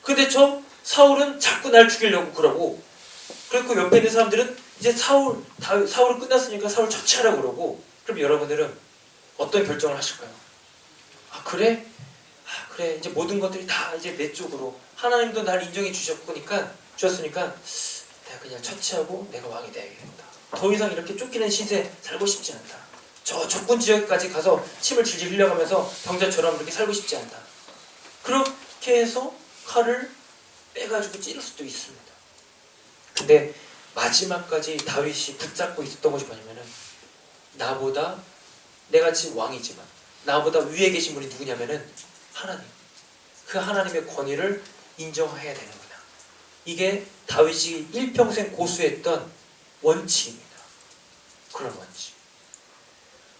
근데 저 사울은 자꾸 날 죽이려고 그러고, 그리고 옆에 있는 사람들은 이제 사울은 끝났으니까 사울 처치하라고 그러고, 그럼 여러분들은 어떤 결정을 하실까요? 아 그래? 아 그래, 이제 모든 것들이 다 이제 내 쪽으로, 하나님도 날 인정해 주셨으니까 내가 그냥 처치하고 내가 왕이 되야겠다. 더 이상 이렇게 쫓기는 시세 살고 싶지 않다. 저 적군 지역까지 가서 침을 질질 흘려가면서 병자처럼 이렇게 살고 싶지 않다. 그렇게 해서 칼을 빼가지고 찌를 수도 있습니다. 근데 마지막까지 다윗이 붙잡고 있었던 것이 뭐냐면은, 나보다, 내가 지금 왕이지만 나보다 위에 계신 분이 누구냐면은 하나님, 그 하나님의 권위를 인정해야 되는구나. 이게 다윗이 일평생 고수했던 원칙입니다. 그런 원칙.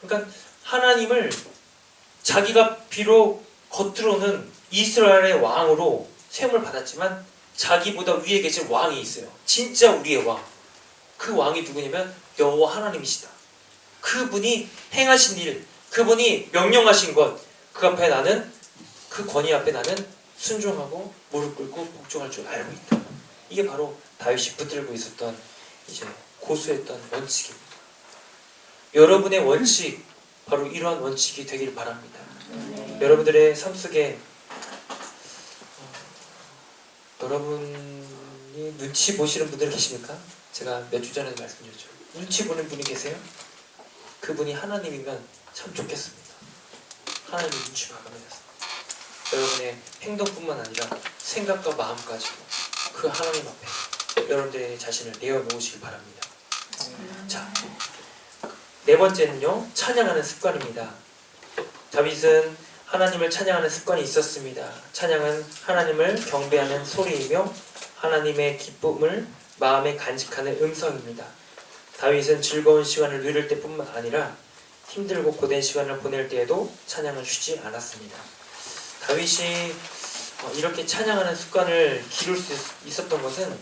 그러니까 하나님을, 자기가 비록 겉으로는 이스라엘의 왕으로 세움을 받았지만 자기보다 위에 계신 왕이 있어요. 진짜 우리의 왕. 그 왕이 누구냐면 여호와 하나님이시다. 그분이 행하신 일, 그분이 명령하신 것, 그 앞에 나는, 그 권위 앞에 나는 순종하고 무릎 꿇고 복종할 줄 알고 있다. 이게 바로 다윗이 붙들고 있었던 이제 고수했던 원칙입니다. 여러분의 원칙, 바로 이러한 원칙이 되길 바랍니다. 여러분들의 삶 속에 여러분이 눈치 보시는 분들 계십니까? 제가 몇 주 전에 말씀드렸죠. 눈치 보는 분이 계세요? 그분이 하나님이면 참 좋겠습니다. 하나님이 눈치 봐가면서 여러분의 행동뿐만 아니라 생각과 마음까지도 그 하나님 앞에 여러분들의 자신을 내어놓으시기 바랍니다. 자, 네 번째는요, 찬양하는 습관입니다. 다윗은 하나님을 찬양하는 습관이 있었습니다. 찬양은 하나님을 경배하는 소리이며 하나님의 기쁨을 마음에 간직하는 음성입니다. 다윗은 즐거운 시간을 누릴 때뿐만 아니라 힘들고 고된 시간을 보낼 때에도 찬양을 쉬지 않았습니다. 다윗이 이렇게 찬양하는 습관을 기를 수 있었던 것은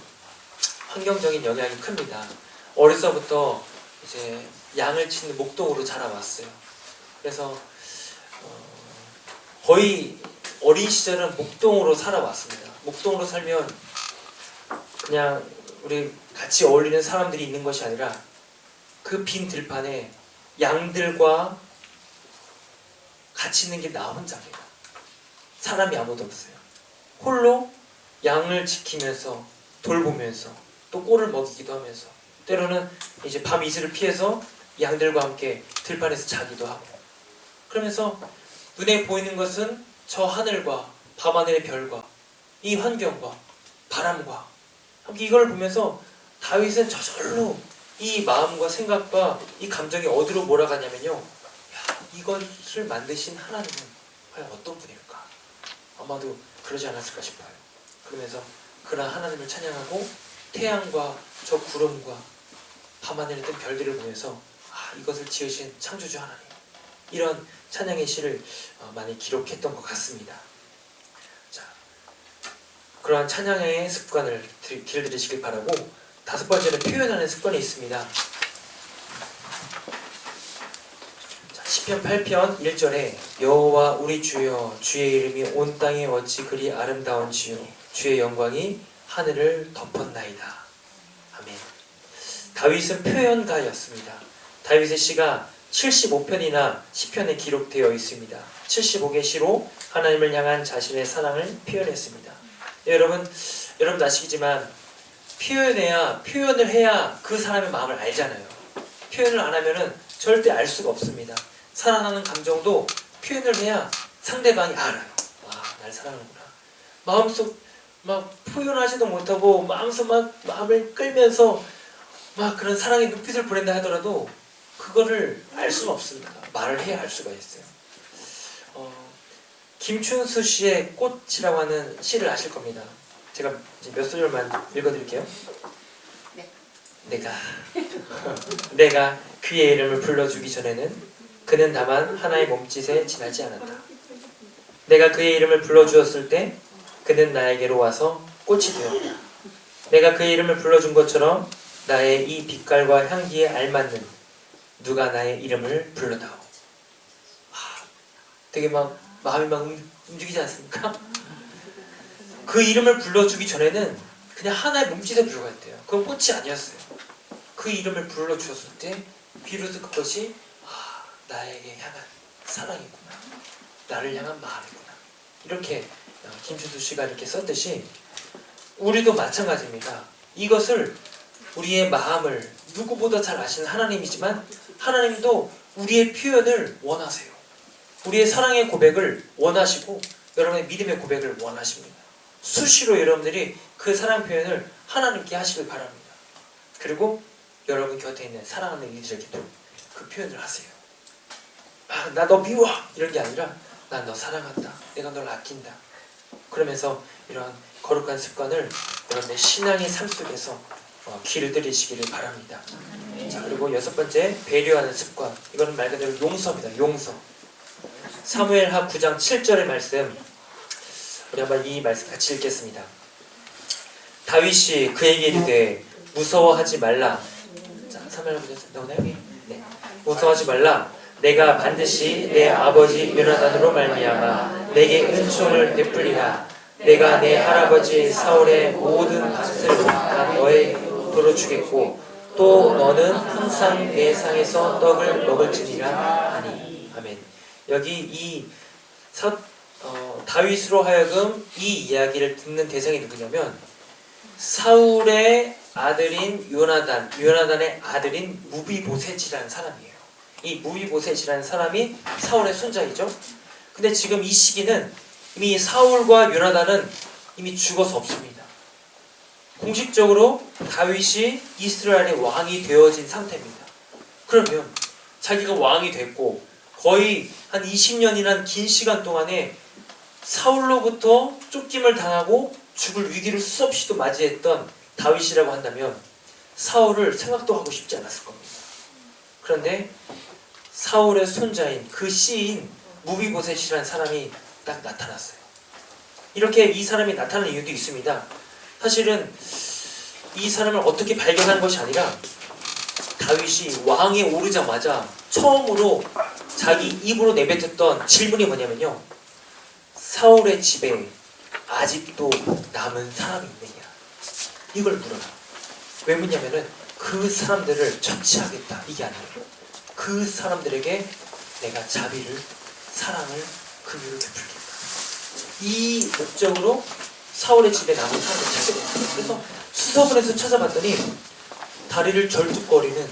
환경적인 영향이 큽니다. 어려서부터 이제 양을 치는 목동으로 자라왔어요. 그래서 거의 어린 시절은 목동으로 살아왔습니다. 목동으로 살면 그냥 우리 같이 어울리는 사람들이 있는 것이 아니라 그 빈 들판에 양들과 같이 있는 게 나 혼자입니다. 사람이 아무도 없어요. 홀로 양을 지키면서 돌보면서 또 꼴을 먹이기도 하면서 때로는 이제 밤 이슬을 피해서 양들과 함께 들판에서 자기도 하고, 그러면서 눈에 보이는 것은 저 하늘과 밤하늘의 별과 이 환경과 바람과 함께 이걸 보면서 다윗은 저절로 이 마음과 생각과 이 감정이 어디로 몰아가냐면요, 야, 이것을 만드신 하나님은 과연 어떤 분일까? 아마도 그러지 않았을까 싶어요. 그러면서 그러한 하나님을 찬양하고 태양과 저 구름과 밤하늘에 뜬 별들을 보면서 이것을 지으신 창조주 하나님, 이런 찬양의 시를 많이 기록했던 것 같습니다. 자, 그러한 찬양의 습관을 길들이시길 바라고, 다섯 번째는 표현하는 습관이 있습니다. 자, 시편 8편 1절에 여호와 우리 주여, 주의 이름이 온 땅에 어찌 그리 아름다운지요, 주의 영광이 하늘을 덮었나이다. 아멘. 다윗은 표현가였습니다. 다윗의 시가 75편이나 시편에 기록되어 있습니다. 75개 시로 하나님을 향한 자신의 사랑을 표현했습니다. 네, 여러분 아시겠지만 표현을 해야 그 사람의 마음을 알잖아요. 표현을 안 하면은 절대 알 수가 없습니다. 사랑하는 감정도 표현을 해야 상대방이 알아요. 와, 날 사랑하는구나. 마음속 막 표현하지도 못하고 마음속 막 마음을 끌면서 막 그런 사랑의 눈빛을 보낸다 하더라도 그거를 알 수는 없습니다. 말을 해야 알 수가 있어요. 김춘수 씨의 꽃이라고 하는 시를 아실 겁니다. 제가 이제 몇 소절만 읽어드릴게요. 네. 내가 그의 이름을 불러주기 전에는 그는 다만 하나의 몸짓에 지나지 않았다. 내가 그의 이름을 불러주었을 때 그는 나에게로 와서 꽃이 되었다. 내가 그의 이름을 불러준 것처럼 나의 이 빛깔과 향기에 알맞는 누가 나의 이름을 불러다오. 되게 막 마음이 막 움직이지 않습니까? 그 이름을 불러주기 전에는 그냥 하나의 몸짓에 불과했대요. 그건 꽃이 아니었어요. 그 이름을 불러주었을 때 비로소 그것이 나에게 향한 사랑이구나, 나를 향한 마음이구나, 이렇게 김준수 씨가 이렇게 썼듯이 우리도 마찬가지입니다. 이것을 우리의 마음을 누구보다 잘 아시는 하나님이지만 하나님도 우리의 표현을 원하세요. 우리의 사랑의 고백을 원하시고 여러분의 믿음의 고백을 원하십니다. 수시로 여러분들이 그 사랑 표현을 하나님께 하시길 바랍니다. 그리고 여러분 곁에 있는 사랑하는 이들에게도 그 표현을 하세요. 나 너 미워! 이런 게 아니라 난 너 사랑한다. 내가 널 아낀다. 그러면서 이런 거룩한 습관을 여러분의 신앙의 삶 속에서 길들이시기를 바랍니다. 자, 그리고 6번째, 배려하는 습관. 이거는 말 그대로 용서입니다. 용서. 사무엘하 9장 7절의 말씀, 우리 한번 이 말씀 같이 읽겠습니다. 다윗이 그에게 이르되 무서워하지 말라. 자, 사무엘하 9장 나오나요? 네. 무서워하지 말라. 내가 반드시 내 아버지 요나단으로 말미암아 내게 은총을 베풀리라. 내가 내 할아버지 사울의 모든 밭을 다 너의 도로 주겠고 또 너는 항상 내 상에서 떡을 먹을지니라 하니. 아멘. 여기 다윗으로 하여금 이 이야기를 듣는 대상이 누구냐면 사울의 아들인 요나단의 아들인 무비보셋이라는 사람이에요. 이 무비보셋이라는 사람이 사울의 손자이죠. 근데 지금 이 시기는 이미 사울과 요나단은 이미 죽어서 없습니다. 공식적으로 다윗이 이스라엘의 왕이 되어진 상태입니다. 그러면 자기가 왕이 됐고 거의 한 20년이란 긴 시간 동안에 사울로부터 쫓김을 당하고 죽을 위기를 수없이도 맞이했던 다윗이라고 한다면 사울을 생각도 하고 싶지 않았을 겁니다. 그런데 사울의 손자인 그 씨인 무비보셋이라는 사람이 딱 나타났어요. 이렇게 이 사람이 나타난 이유도 있습니다. 사실은 이 사람을 어떻게 발견한 것이 아니라 다윗이 왕에 오르자마자 처음으로 자기 입으로 내뱉었던 질문이 뭐냐면요, 사울의 집에 아직도 남은 사람이 있느냐, 이걸 물어요. 왜 묻냐면은 그 사람들을 처치하겠다, 이게 아니에요. 그 사람들에게 내가 자비를, 사랑을, 긍휼을 베풀겠다, 이 목적으로 사울의 집에 남은 사람을 찾게 됩니다. 그래서 수서문에서 찾아봤더니 다리를 절뚝거리는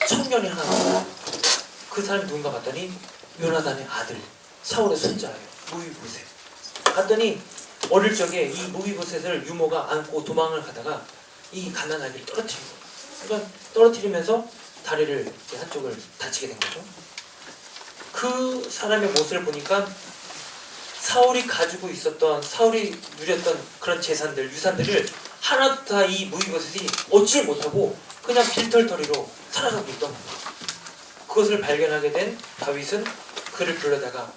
청년이 하나 나와요. 그 사람이 누군가 봤더니 요나단의 아들, 사울의 손자예요. 무비보셋. 봤더니 어릴 적에 이 무비보셋을 유모가 안고 도망을 가다가 이 갓난 아기를 떨어뜨린 거예요. 그러니까 떨어뜨리면서 다리를 한쪽을 다치게 된 거죠. 그 사람의 모습을 보니까 사울이 가지고 있었던, 사울이 누렸던 그런 재산들, 유산들을 하나도 다 이 무비보셋이 얻지를 못하고 그냥 빈털터리로 살아가고 있던 거예요. 그것을 발견하게 된 다윗은 그를 불러다가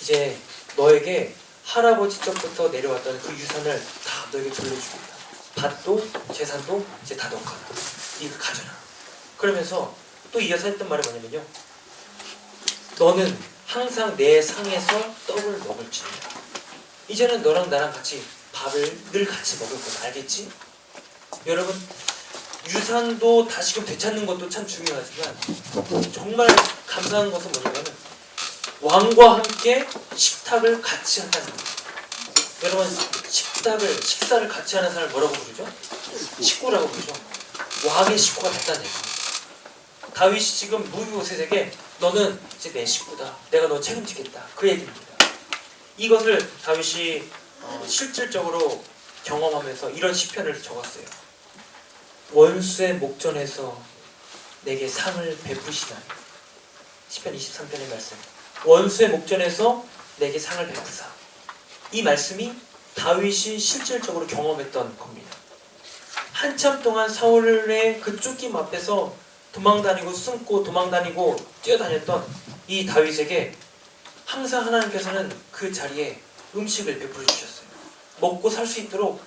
이제 너에게 할아버지 쪽부터 내려왔던 그 유산을 다 너에게 돌려주겠다. 밭도 재산도 이제 다 너거다. 이거 가져라. 그러면서 또 이어서 했던 말이 뭐냐면요, 너는 항상 내 상에서 떡을 먹을지니라. 이제는 너랑 나랑 같이 밥을 늘 같이 먹을 거다. 알겠지? 여러분, 유산도 다시금 되찾는 것도 참 중요하지만 정말 감사한 것은 뭐냐면 왕과 함께 식탁을 같이 한다는 거예요. 여러분, 식사를 같이 하는 사람을 뭐라고 부르죠? 식구라고 부르죠. 왕의 식구가 됐다는 얘기입니다. 다윗이 지금 무비보셋에게 너는 이제 내 식구다, 내가 너 책임지겠다, 그 얘기입니다. 이것을 다윗이 실질적으로 경험하면서 이런 시편을 적었어요. 원수의 목전에서 내게 상을 베푸시나니. 시편 23편의 말씀. 원수의 목전에서 내게 상을 베푸사. 이 말씀이 다윗이 실질적으로 경험했던 겁니다. 한참 동안 사울의 그 쫓김 앞에서 도망다니고 숨고 도망다니고 뛰어다녔던 이 다윗에게 항상 하나님께서는 그 자리에 음식을 베풀어 주셨어요. 먹고 살 수 있도록,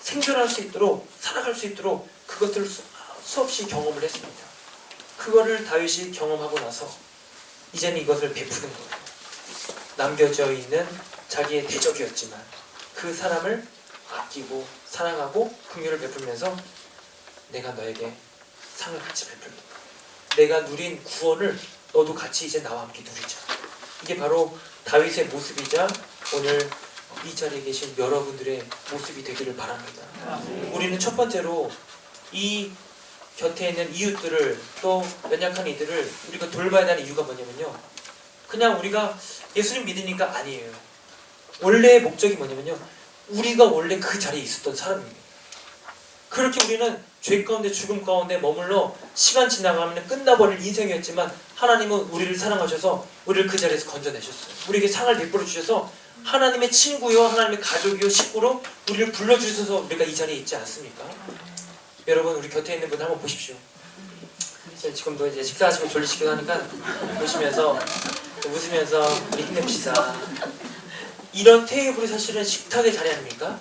생존할 수 있도록, 살아갈 수 있도록 그것들을 수없이 경험을 했습니다. 그거를 다윗이 경험하고 나서 이제는 이것을 베푸는 거예요. 남겨져 있는 자기의 대적이었지만 그 사람을 아끼고 사랑하고 긍휼을 베풀면서 내가 너에게 상을 같이 베풀겠다. 내가 누린 구원을 너도 같이 이제 나와 함께 누리자. 이게 바로 다윗의 모습이자 오늘 이 자리에 계신 여러분들의 모습이 되기를 바랍니다. 우리는 첫 번째로 이 곁에 있는 이웃들을, 또 연약한 이들을 우리가 돌봐야 하는 이유가 뭐냐면요, 그냥 우리가 예수님 믿으니까 아니에요. 원래의 목적이 뭐냐면요, 우리가 원래 그 자리에 있었던 사람입니다. 그렇게 우리는 죄 가운데 죽음 가운데 머물러 시간 지나가면 끝나버릴 인생이었지만 하나님은 우리를 사랑하셔서 우리를 그 자리에서 건져내셨어요. 우리에게 상을 베풀어 주셔서 하나님의 친구요, 하나님의 가족이요, 식구로 우리를 불러주셔서 우리가 이 자리에 있지 않습니까? 여러분, 우리 곁에 있는 분 한번 보십시오. 지금도 이제 식사하시고 졸리시기도 하니까 보시면서 웃으면서 우리 힘냅시다. 이런 테이블이 사실은 식탁의 자리 아닙니까?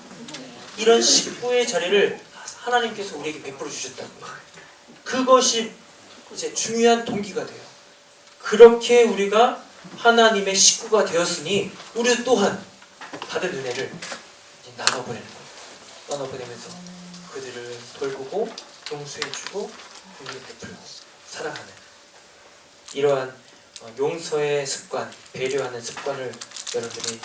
이런 식구의 자리를 하나님께서 우리에게 베풀어 주셨다고요. 그것이 이제 중요한 동기가 돼요. 그렇게 우리가 하나님의 식구가 되었으니 우리 또한 받은 은혜를 이제 나눠보내는 거예요. 나눠보내면서 그들을 돌보고 용서해주고 긍휼을 베풀고 사랑하는 이러한 용서의 습관, 배려하는 습관을 여러분들이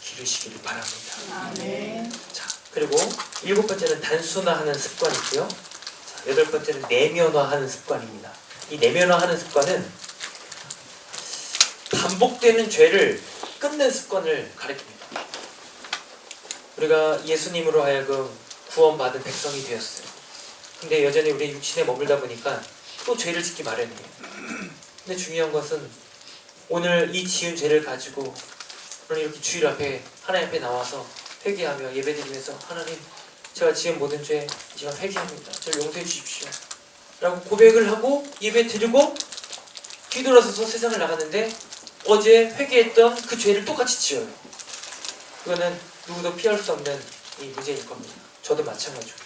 기르시기를 바랍니다. 네. 자, 그리고 7번째는 단순화하는 습관이 있고요. 자, 8번째는 내면화하는 습관입니다. 이 내면화하는 습관은 반복되는 죄를 끊는 습관을 가리킵니다. 우리가 예수님으로 하여금 구원받은 백성이 되었어요. 근데 여전히 우리 육신에 머물다 보니까 또 죄를 짓기 마련이에요. 근데 중요한 것은 오늘 이 지은 죄를 가지고 오늘 이렇게 주일 앞에 하나님 앞에 나와서 회개하며 예배드리면서 하나님, 제가 지은 모든 죄 지금 회개합니다. 저를 용서해 주십시오 라고 고백을 하고 예배 드리고 뒤돌아서서 세상을 나갔는데 어제 회개했던 그 죄를 똑같이 지어요. 그거는 누구도 피할 수 없는 이 문제일 겁니다. 저도 마찬가지고요.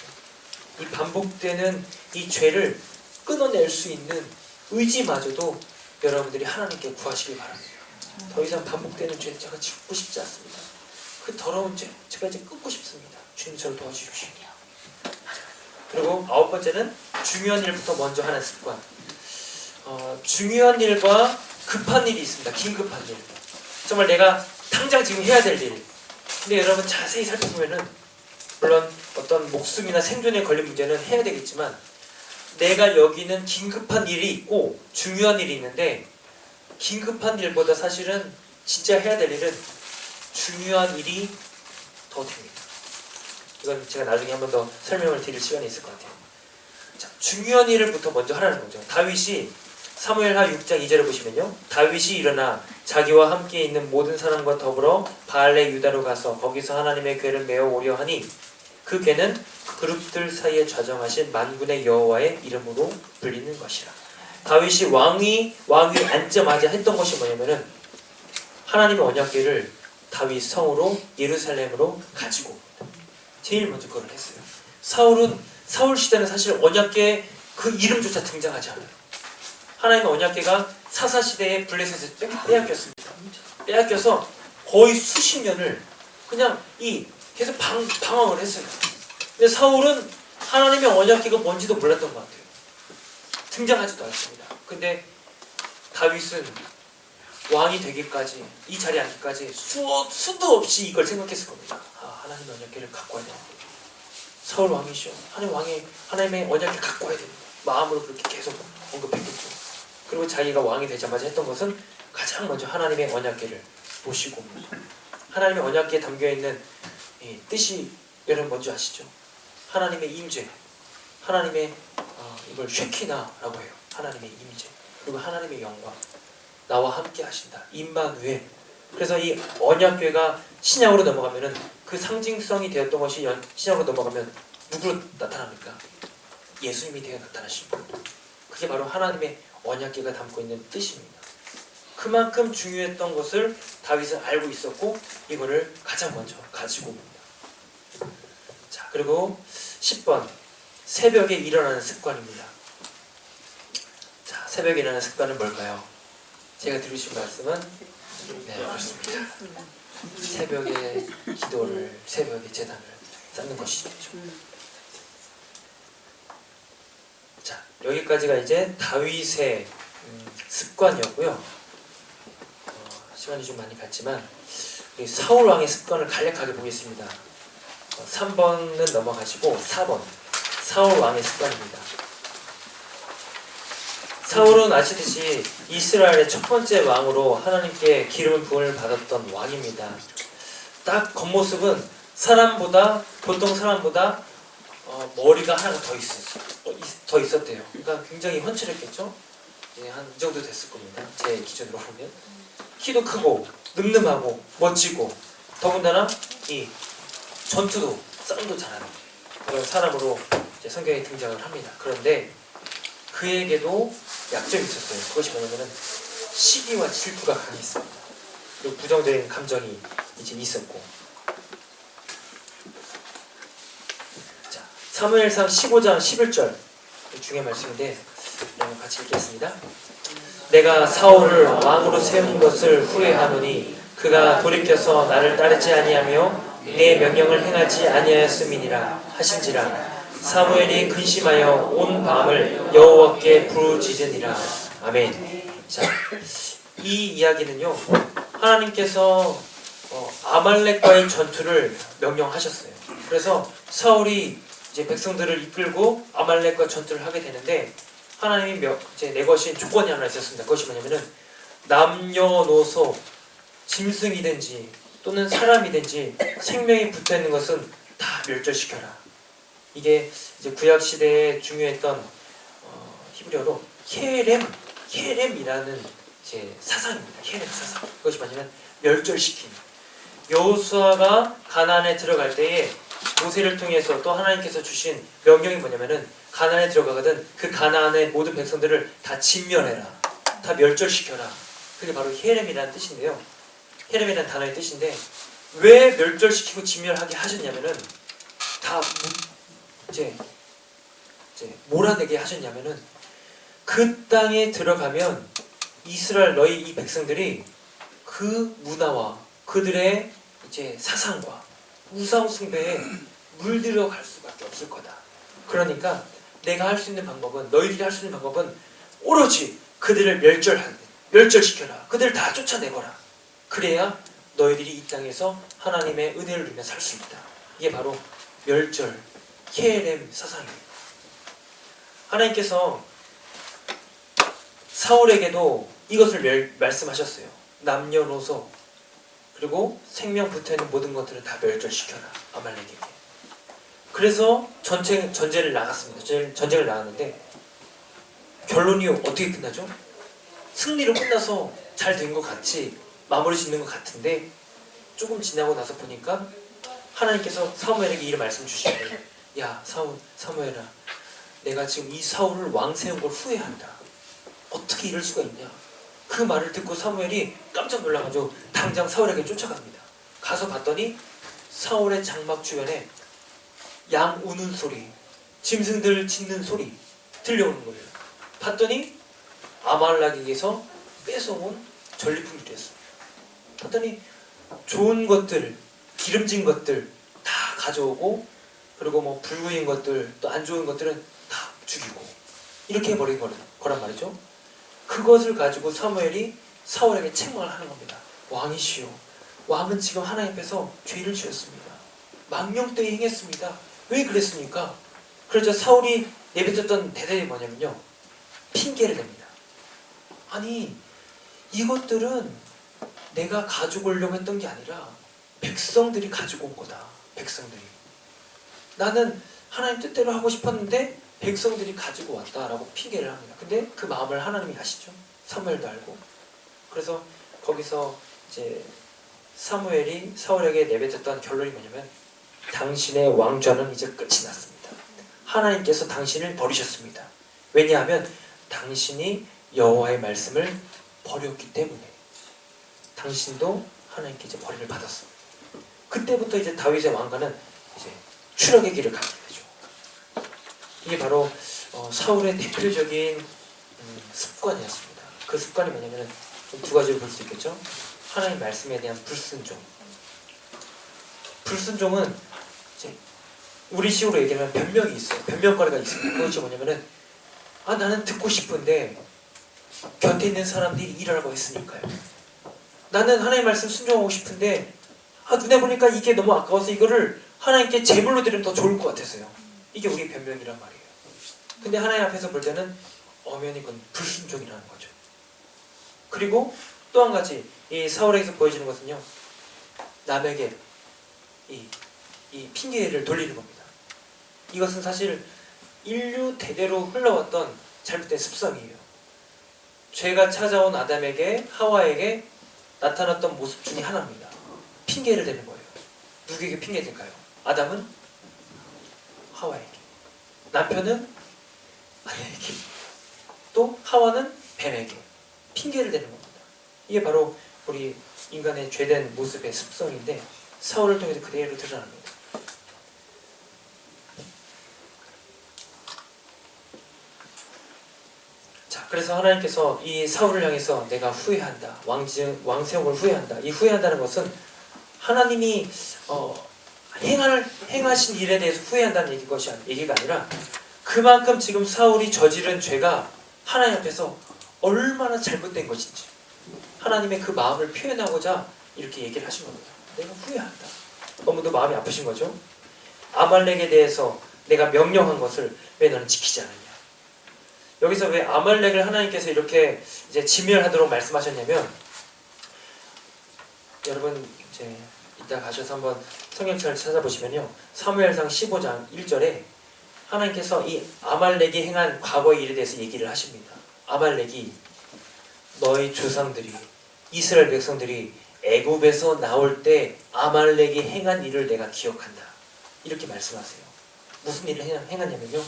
이 반복되는 이 죄를 끊어낼 수 있는 의지마저도 여러분들이 하나님께 구하시기 바랍니다. 더 이상 반복되는 죄 제가 짓고 싶지 않습니다. 그 더러운 죄 제가 이제 끊고 싶습니다. 주님 저를 도와주십시오. 그리고 9번째는 중요한 일부터 먼저 하는 습관. 중요한 일과 급한 일이 있습니다. 긴급한 일. 정말 내가 당장 지금 해야 될 일. 근데 여러분 자세히 살펴보면은 물론 어떤 목숨이나 생존에 걸린 문제는 해야 되겠지만 내가 여기는 긴급한 일이 있고 중요한 일이 있는데 긴급한 일보다 사실은 진짜 해야 될 일은 중요한 일이 더 됩니다. 이건 제가 나중에 한 번 더 설명을 드릴 시간이 있을 것 같아요. 자, 중요한 일을부터 먼저 하라는 거죠. 다윗이 사무엘하 6장 2절을 보시면요, 다윗이 일어나 자기와 함께 있는 모든 사람과 더불어 바알레 유다로 가서 거기서 하나님의 궤를 메어 오려 하니 그 궤는 그룹들 사이에 좌정하신 만군의 여호와의 이름으로 불리는 것이라. 다윗이 왕이 앉자마자 했던 것이 뭐냐면은 하나님의 언약궤를 다윗 성으로 예루살렘으로 가지고 옵니다. 제일 먼저 그걸 했어요. 사울 시대는 사실 언약궤 그 이름조차 등장하지 않아요. 하나님의 언약궤가 사사 시대에 블레셋에서 빼앗겼습니다. 빼앗겨서 거의 수십 년을 그냥 계속 방황을 했어요. 근데 사울은 하나님의 언약궤가 뭔지도 몰랐던 것 같아요. 등장하지도 않습니다. 근데 다윗은 왕이 되기까지, 이 자리에 앉기까지 수도 없이 이걸 생각했을 겁니다. 하나님의 언약궤를 갖고 와야 됩니다. 사울 왕이시오. 하나님의 언약궤 갖고 와야 됩니다. 마음으로 그렇게 계속 언급했겠죠. 그리고 자기가 왕이 되자마자 했던 것은 가장 먼저 하나님의 언약궤를 모시고 하나님의 언약궤에 담겨있는 뜻이 여러분 뭔지 아시죠? 하나님의 임재, 하나님의 이걸 쉐키나라고 해요. 하나님의 임재, 그리고 하나님의 영광, 나와 함께 하신다, 임마누엘. 그래서 이 언약궤가 신약으로 넘어가면은 그 상징성이 되었던 것이 신약으로 넘어가면 누구로 나타납니까? 예수님이 되어 나타나신 겁니다. 그게 바로 하나님의 언약궤가 담고 있는 뜻입니다. 그만큼 중요했던 것을 다윗은 알고 있었고 이거를 가장 먼저 가지고 옵니다. 자, 그리고 10번 새벽에 일어나는 습관입니다. 자, 새벽에 일어나는 습관은 뭘까요? 제가 들으신 말씀은 네, 그렇습니다. 새벽에 기도를, 새벽에 제단을 쌓는 것이죠. 자, 여기까지가 이제 다윗의 습관이었고요. 시간이 좀 많이 갔지만 우리 사울 왕의 습관을 간략하게 보겠습니다. 3번은 넘어가시고 4번 사울 왕의 습관입니다. 사울은 아시듯이 이스라엘의 첫 번째 왕으로 하나님께 기름 부음을 받았던 왕입니다. 딱 겉모습은 보통 사람보다 머리가 하나가 더 있었대요. 그러니까 굉장히 훤칠했겠죠? 한 이 정도 됐을 겁니다. 제 기준으로 보면. 키도 크고 늠름하고 멋지고 더군다나 이 전투도 싸움도 잘하는 그런 사람으로 이제 성경에 등장을 합니다. 그런데 그에게도 약점이 있었어요. 그것이 뭐냐면은 시기와 질투가 강했습니다. 그리고 부정적인 감정이 이제 있었고. 자, 사무엘상 15장 11절 중요한 말씀인데 같이 읽겠습니다. 내가 사울을 왕으로 세운 것을 후회하노니 그가 돌이켜서 나를 따르지 아니하며 내 명령을 행하지 아니하였음이니라 하신지라. 사무엘이 근심하여 온 밤을 여호와께 부르짖으니라. 아멘. 자, 이 이야기는요, 하나님께서 아말렉과의 전투를 명령하셨어요. 그래서 사울이 이제 백성들을 이끌고 아말렉과 전투를 하게 되는데 하나님이 이제 내것인 조건이 하나 있었습니다. 그것이 뭐냐면은 남녀노소 짐승이든지 또는 사람이든지 생명이 붙어있는 것은 다 멸절시켜라. 이게 이제 구약 시대에 중요했던 히브리어로 케렘이라는 이제 사상입니다. 케렘 사상. 그것이 뭐냐면 멸절시킴. 여호수아가 가나안에 들어갈 때에 모세를 통해서 또 하나님께서 주신 명령이 뭐냐면은 가나안에 들어가거든 그 가나안의 모든 백성들을 다 진멸해라. 다 멸절시켜라. 그게 바로 헤렘이라는 뜻인데요. 헤렘이라는 단어의 뜻인데 왜 멸절시키고 진멸하게 하셨냐면은 다 이제 몰아내게 하셨냐면은 그 땅에 들어가면 이스라엘 너희 이 백성들이 그 문화와 그들의 이제 사상과 우상 숭배에 물들어갈 수밖에 없을 거다. 그러니까 내가 할 수 있는 방법은 너희들이 할 수 있는 방법은 오로지 그들을 멸절시켜라. 그들을 다 쫓아내거라. 그래야 너희들이 이 땅에서 하나님의 은혜를 누리며 살 수 있다. 이게 바로 멸절, 케렘 사상입니다. 하나님께서 사울에게도 이것을 말씀하셨어요. 남녀노소 그리고 생명 붙어있는 모든 것들을 다 멸절시켜라. 아말렉에게. 그래서 전쟁을 나갔습니다. 전쟁을 나갔는데 결론이 어떻게 끝나죠? 승리로 끝나서 잘 된 것 같이 마무리 짓는 것 같은데 조금 지나고 나서 보니까 하나님께서 사무엘에게 이런 말씀 주시는 거예요. 야 사무엘아, 내가 지금 이 사울을 왕 세운 걸 후회한다. 어떻게 이럴 수가 있냐. 그 말을 듣고 사무엘이 깜짝 놀라가지고 당장 사울에게 쫓아갑니다. 가서 봤더니 사울의 장막 주변에 양 우는 소리, 짐승들 짖는 소리 들려오는 거예요. 봤더니 아말렉에게서 뺏어온 전리품들이었어요. 봤더니 좋은 것들, 기름진 것들 다 가져오고 그리고 뭐 불구인 것들 또 안 좋은 것들은 다 죽이고 이렇게 해버린 거란 말이죠. 그것을 가지고 사무엘이 사울에게 책망을 하는 겁니다. 왕이시오, 왕은 지금 하나님 앞에서 죄를 지었습니다. 망령되이 행했습니다. 왜 그랬습니까? 그러자 사울이 내뱉었던 대답이 뭐냐면요, 핑계를 댑니다. 아니 이것들은 내가 가지고 오려고 했던 게 아니라 백성들이 가지고 온 거다. 백성들이. 나는 하나님 뜻대로 하고 싶었는데 백성들이 가지고 왔다라고 핑계를 합니다. 근데 그 마음을 하나님이 아시죠? 사무엘도 알고. 그래서 거기서 이제 사무엘이 사울에게 내뱉었던 결론이 뭐냐면 당신의 왕좌는 이제 끝이 났습니다. 하나님께서 당신을 버리셨습니다. 왜냐하면 당신이 여호와의 말씀을 버렸기 때문에. 당신도 하나님께 이제 버림을 받았어. 그때부터 이제 다윗의 왕가는 이제 추락의 길을 가게 되죠. 이게 바로 사울의 대표적인 습관이었습니다. 그 습관이 뭐냐면 두 가지로 볼 수 있겠죠. 하나님 말씀에 대한 불순종. 불순종은 이제 우리 식으로 얘기하면 변명이 있어요. 변명거리가 있습니다. 그것이 뭐냐면은 나는 듣고 싶은데 곁에 있는 사람들이 일하라고 했으니까요. 나는 하나님 말씀 순종하고 싶은데 눈에 보니까 이게 너무 아까워서 이거를 하나님께 제물로 드리면 더 좋을 것 같아서요. 이게 우리 변명이란 말이에요. 근데 하나님 앞에서 볼 때는 엄연히 그건 불순종이라는 거죠. 그리고 또 한 가지 이 사울에게서 보여지는 것은요, 남에게 이 핑계를 돌리는 겁니다. 이것은 사실 인류 대대로 흘러왔던 잘못된 습성이에요. 죄가 찾아온 아담에게 하와에게 나타났던 모습 중에 하나입니다. 핑계를 대는 거예요. 누구에게 핑계 될까요? 아담은 하와에게, 남편은 아내에게, 또 하와는 뱀에게 핑계를 대는 겁니다. 이게 바로 우리 인간의 죄된 모습의 습성인데 사울을 통해서 그대로 드러납니다. 자, 그래서 하나님께서 이 사울을 향해서 내가 후회한다, 왕세형을 후회한다. 이 후회한다는 것은 하나님이 행하신 일에 대해서 후회한다는 얘기가 아니라 그만큼 지금 사울이 저지른 죄가 하나님 앞에서 얼마나 잘못된 것인지 하나님의 그 마음을 표현하고자 이렇게 얘기를 하신 겁니다. 내가 후회한다. 너무도 마음이 아프신 거죠. 아말렉에 대해서 내가 명령한 것을 왜 너는 지키지 않았냐. 여기서 왜 아말렉을 하나님께서 이렇게 이제 진멸하도록 말씀하셨냐면, 여러분 이제 이따 가셔서 한번 성경책을 찾아보시면요, 사무엘상 15장 1절에 하나님께서 이 아말렉이 행한 과거의 일에 대해서 얘기를 하십니다. 아말렉이 너희 조상들이, 이스라엘 백성들이 애굽에서 나올 때 아말렉이 행한 일을 내가 기억한다, 이렇게 말씀하세요. 무슨 일을 행했냐면요,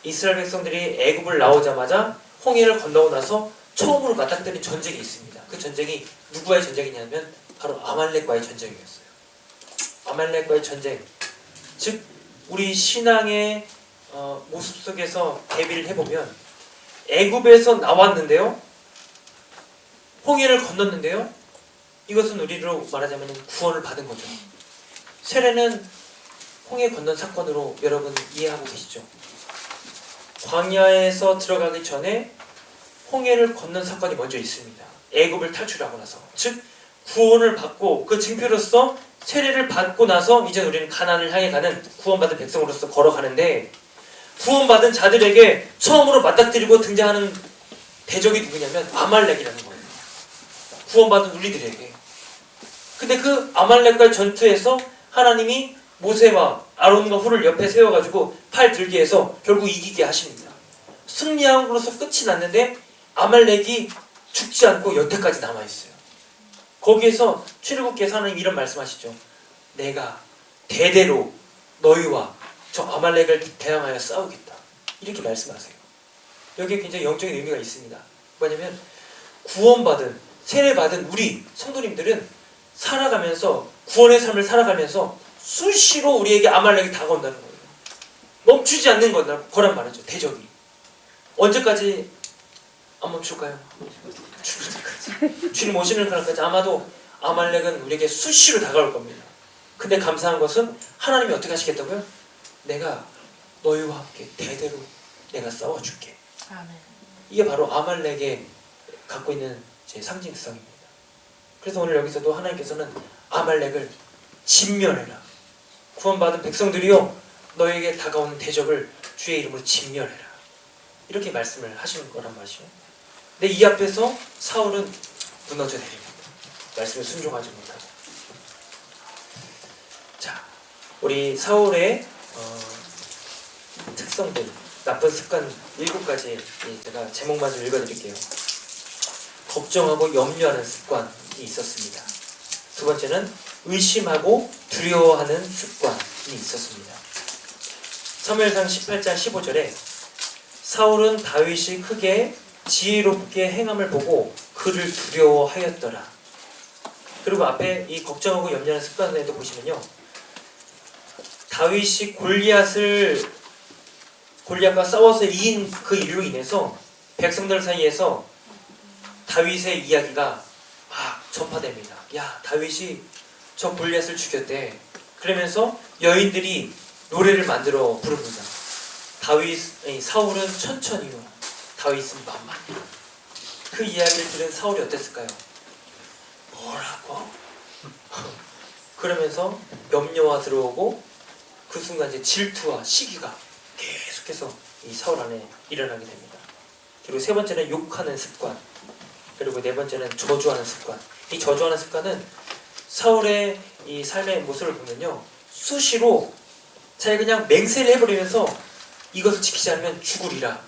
이스라엘 백성들이 애굽을 나오자마자 홍해를 건너고 나서 처음으로 맞닥뜨린 전쟁이 있습니다. 그 전쟁이 누구와의 전쟁이냐면 바로 아말렉과의 전쟁이었어요. 아말렉과의 전쟁, 즉 우리 신앙의 모습 속에서 대비를 해보면 애굽에서 나왔는데요, 홍해를 건넜는데요, 이것은 우리로 말하자면 구원을 받은 거죠. 세례는 홍해 건넌 사건으로 여러분 이해하고 계시죠? 광야에서 들어가기 전에 홍해를 건넌 사건이 먼저 있습니다. 애굽을 탈출하고 나서, 즉 구원을 받고 그 징표로서 세례를 받고 나서 이제 우리는 가나안을 향해 가는 구원받은 백성으로서 걸어가는데, 구원받은 자들에게 처음으로 맞닥뜨리고 등장하는 대적이 누구냐면 아말렉이라는 거예요. 구원받은 우리들에게. 근데 그 아말렉과의 전투에서 하나님이 모세와 아론과 훌을 옆에 세워가지고 팔 들게 해서 결국 이기게 하십니다. 승리함으로써 끝이 났는데 아말렉이 죽지 않고 여태까지 남아있어요. 거기에서 출애굽기에서 하나님 이런 말씀하시죠. 내가 대대로 너희와 저 아말렉을 대항하여 싸우겠다, 이렇게 말씀하세요. 여기에 굉장히 영적인 의미가 있습니다. 뭐냐면 구원받은, 세례받은 우리 성도님들은 살아가면서, 구원의 삶을 살아가면서 수시로 우리에게 아말렉이 다가온다는 거예요. 멈추지 않는 거란 말이죠. 대적이 언제까지 안 멈출까요? 죽을 때까지, 주님 오시는 그날까지 아마도 아말렉은 우리에게 수시로 다가올 겁니다. 근데 감사한 것은 하나님이 어떻게 하시겠다고요? 내가 너희와 함께 대대로 내가 싸워줄게. 아멘. 이게 바로 아말렉의 갖고 있는 제 상징성입니다. 그래서 오늘 여기서도 하나님께서는 아말렉을 진멸해라, 구원받은 백성들이요 너에게 다가오는 대적을 주의 이름으로 진멸해라, 이렇게 말씀을 하시는 거란 말이죠. 근데 이 앞에서 사울은 무너져 내립니다. 말씀에 순종하지 못하고. 자, 우리 사울의 특성들, 나쁜 습관 7가지 제가 제목만 좀 읽어드릴게요. 걱정하고 염려하는 습관이 있었습니다. 두 번째는 의심하고 두려워하는 습관이 있었습니다. 사무엘상 18장 15절에 사울은 다윗이 크게 지혜롭게 행함을 보고 그를 두려워하였더라. 그리고 앞에 이 걱정하고 염려하는 습관에도 보시면요, 다윗이 골리앗과 싸워서 이긴 그 일로 인해서 백성들 사이에서 다윗의 이야기가 막 전파됩니다. 야, 다윗이 저 골리앗을 죽였대. 그러면서 여인들이 노래를 만들어 부릅니다. 사울은 천천히요, 다윗은 만만히요. 그 이야기를 들은 사울이 어땠을까요? 뭐라고? 그러면서 염려가 들어오고 그 순간 이제 질투와 시기가 계속해서 이 사울 안에 일어나게 됩니다. 그리고 세 번째는 욕하는 습관, 그리고 네 번째는 저주하는 습관. 이 저주하는 습관은 사울의 이 삶의 모습을 보면요, 수시로 자기가 그냥 맹세를 해버리면서 이것을 지키지 않으면 죽으리라,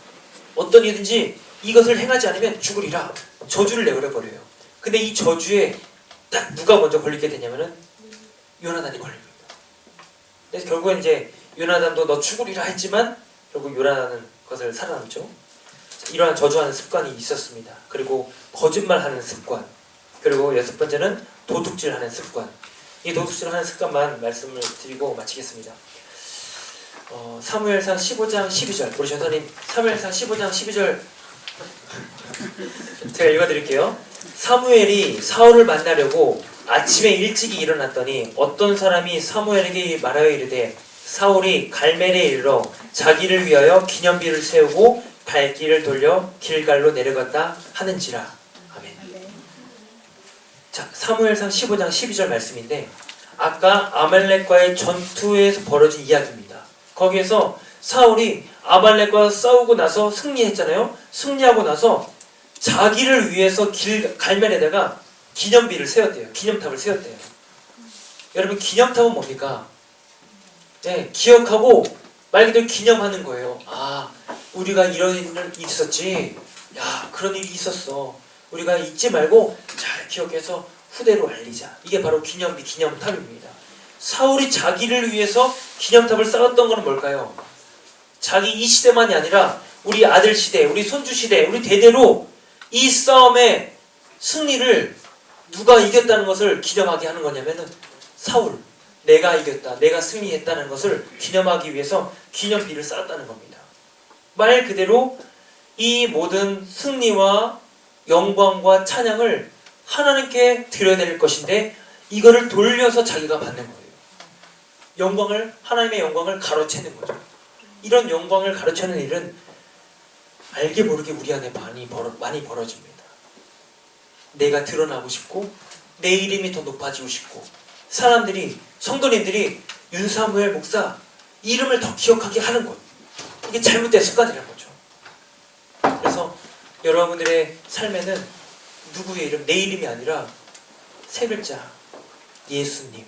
어떤 이든지 이것을 행하지 않으면 죽으리라, 저주를 내버려버려요. 근데 이 저주에 딱 누가 먼저 걸리게 되냐면은 요나단이 걸립니다. 그래서 결국엔 이제 요나단도 너 죽으리라 했지만 결국 요나단은 그것을 살아남죠. 이러한 저주하는 습관이 있었습니다. 그리고 거짓말하는 습관, 그리고 여섯 번째는 도둑질하는 습관. 이 도둑질하는 습관만 말씀을 드리고 마치겠습니다. 사무엘상 15장 12절, 우리 전사님 사무엘상 15장 12절 제가 읽어드릴게요. 사무엘이 사울을 만나려고 아침에 일찍이 일어났더니 어떤 사람이 사무엘에게 말하여 이르되 사울이 갈멜에 이르러 자기를 위하여 기념비를 세우고 발길을 돌려 길갈로 내려갔다 하는지라. 아멘. 자, 사무엘상 15장 12절 말씀인데 아까 아말렉과의 전투에서 벌어진 이야기입니다. 거기에서 사울이 아말렉과 싸우고 나서 승리했잖아요. 승리하고 나서 자기를 위해서 갈멜에다가 기념비를 세웠대요. 기념탑을 세웠대요. 여러분, 기념탑은 뭡니까? 네, 기억하고 말 그대로 기념하는 거예요. 아, 우리가 이런 일이 있었지. 야, 그런 일이 있었어. 우리가 잊지 말고 잘 기억해서 후대로 알리자. 이게 바로 기념비, 기념탑입니다. 사울이 자기를 위해서 기념탑을 쌓았던 건 뭘까요? 자기 이 시대만이 아니라 우리 아들 시대, 우리 손주 시대, 우리 대대로 이 싸움의 승리를 누가 이겼다는 것을 기념하게 하는 거냐면은 사울, 내가 이겼다, 내가 승리했다는 것을 기념하기 위해서 기념비를 쌓았다는 겁니다. 말 그대로 이 모든 승리와 영광과 찬양을 하나님께 드려야 것인데 이거를 돌려서 자기가 받는 거예요. 하나님의 영광을 가로채는 거죠. 이런 영광을 가로채는 일은 알게 모르게 우리 안에 많이 벌어집니다. 내가 드러나고 싶고 내 이름이 더 높아지고 싶고 사람들이, 성도님들이 윤사무엘 목사 이름을 더 기억하게 하는 것, 이게 잘못된 습관이라는 거죠. 그래서 여러분들의 삶에는 누구의 이름, 내 이름이 아니라 세 글자, 예수님,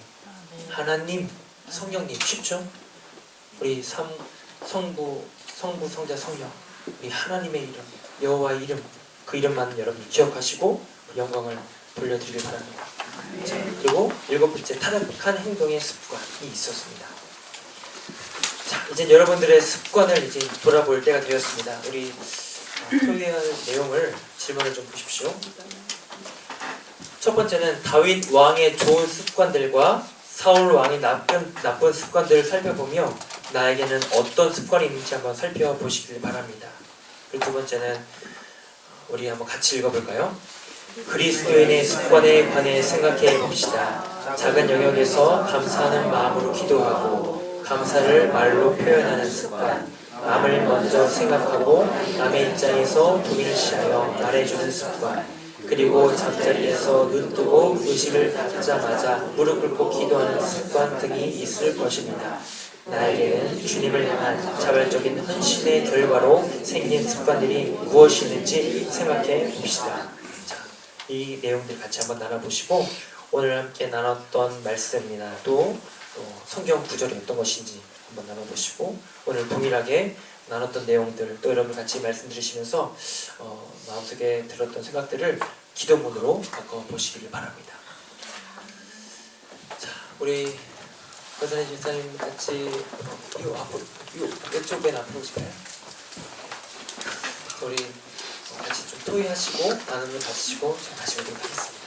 하나님, 성령님. 쉽죠? 우리 성부, 성자, 성령, 우리 하나님의 이름, 여호와의 이름, 그 이름만 여러분이 기억하시고 영광을 돌려드리길 바랍니다. 자, 그리고 일곱 번째, 타락한 행동의 습관이 있었습니다. 자, 이제 여러분들의 습관을 이제 돌아볼 때가 되었습니다. 우리 소개할 내용을, 질문을 좀 보십시오. 첫 번째는 다윗 왕의 좋은 습관들과 사울 왕의 나쁜 습관들을 살펴보며 나에게는 어떤 습관이 있는지 한번 살펴보시길 바랍니다. 그리고 두 번째는 우리 한번 같이 읽어볼까요? 그리스도인의 습관에 관해 생각해 봅시다. 작은 영역에서 감사하는 마음으로 기도하고 감사를 말로 표현하는 습관, 남을 먼저 생각하고 남의 입장에서 동일시하여 말해주는 습관, 그리고 잠자리에서 눈 뜨고 의식을 갖자마자 무릎 꿇고 기도하는 습관 등이 있을 것입니다. 나에게는 주님을 향한 자발적인 헌신의 결과로 생긴 습관들이 무엇이 있는지 생각해 봅시다. 자, 이 내용들 같이 한번 나눠보시고 오늘 함께 나눴던 말씀이나 또 성경 구절이 어떤 것인지 한번 나눠보시고 오늘 동일하게 나눴던 내용들 또 여러분 같이 말씀 들으시면서 마음속에 들었던 생각들을 기도문으로 바꿔보시기를 바랍니다. 자, 우리 권선희 집사님 같이 요 앞으로 이쪽 맨 앞으로 오실까요? 우리 같이 좀 토의하시고 나눔을 가지시고 좀 마시도록 하겠습니다.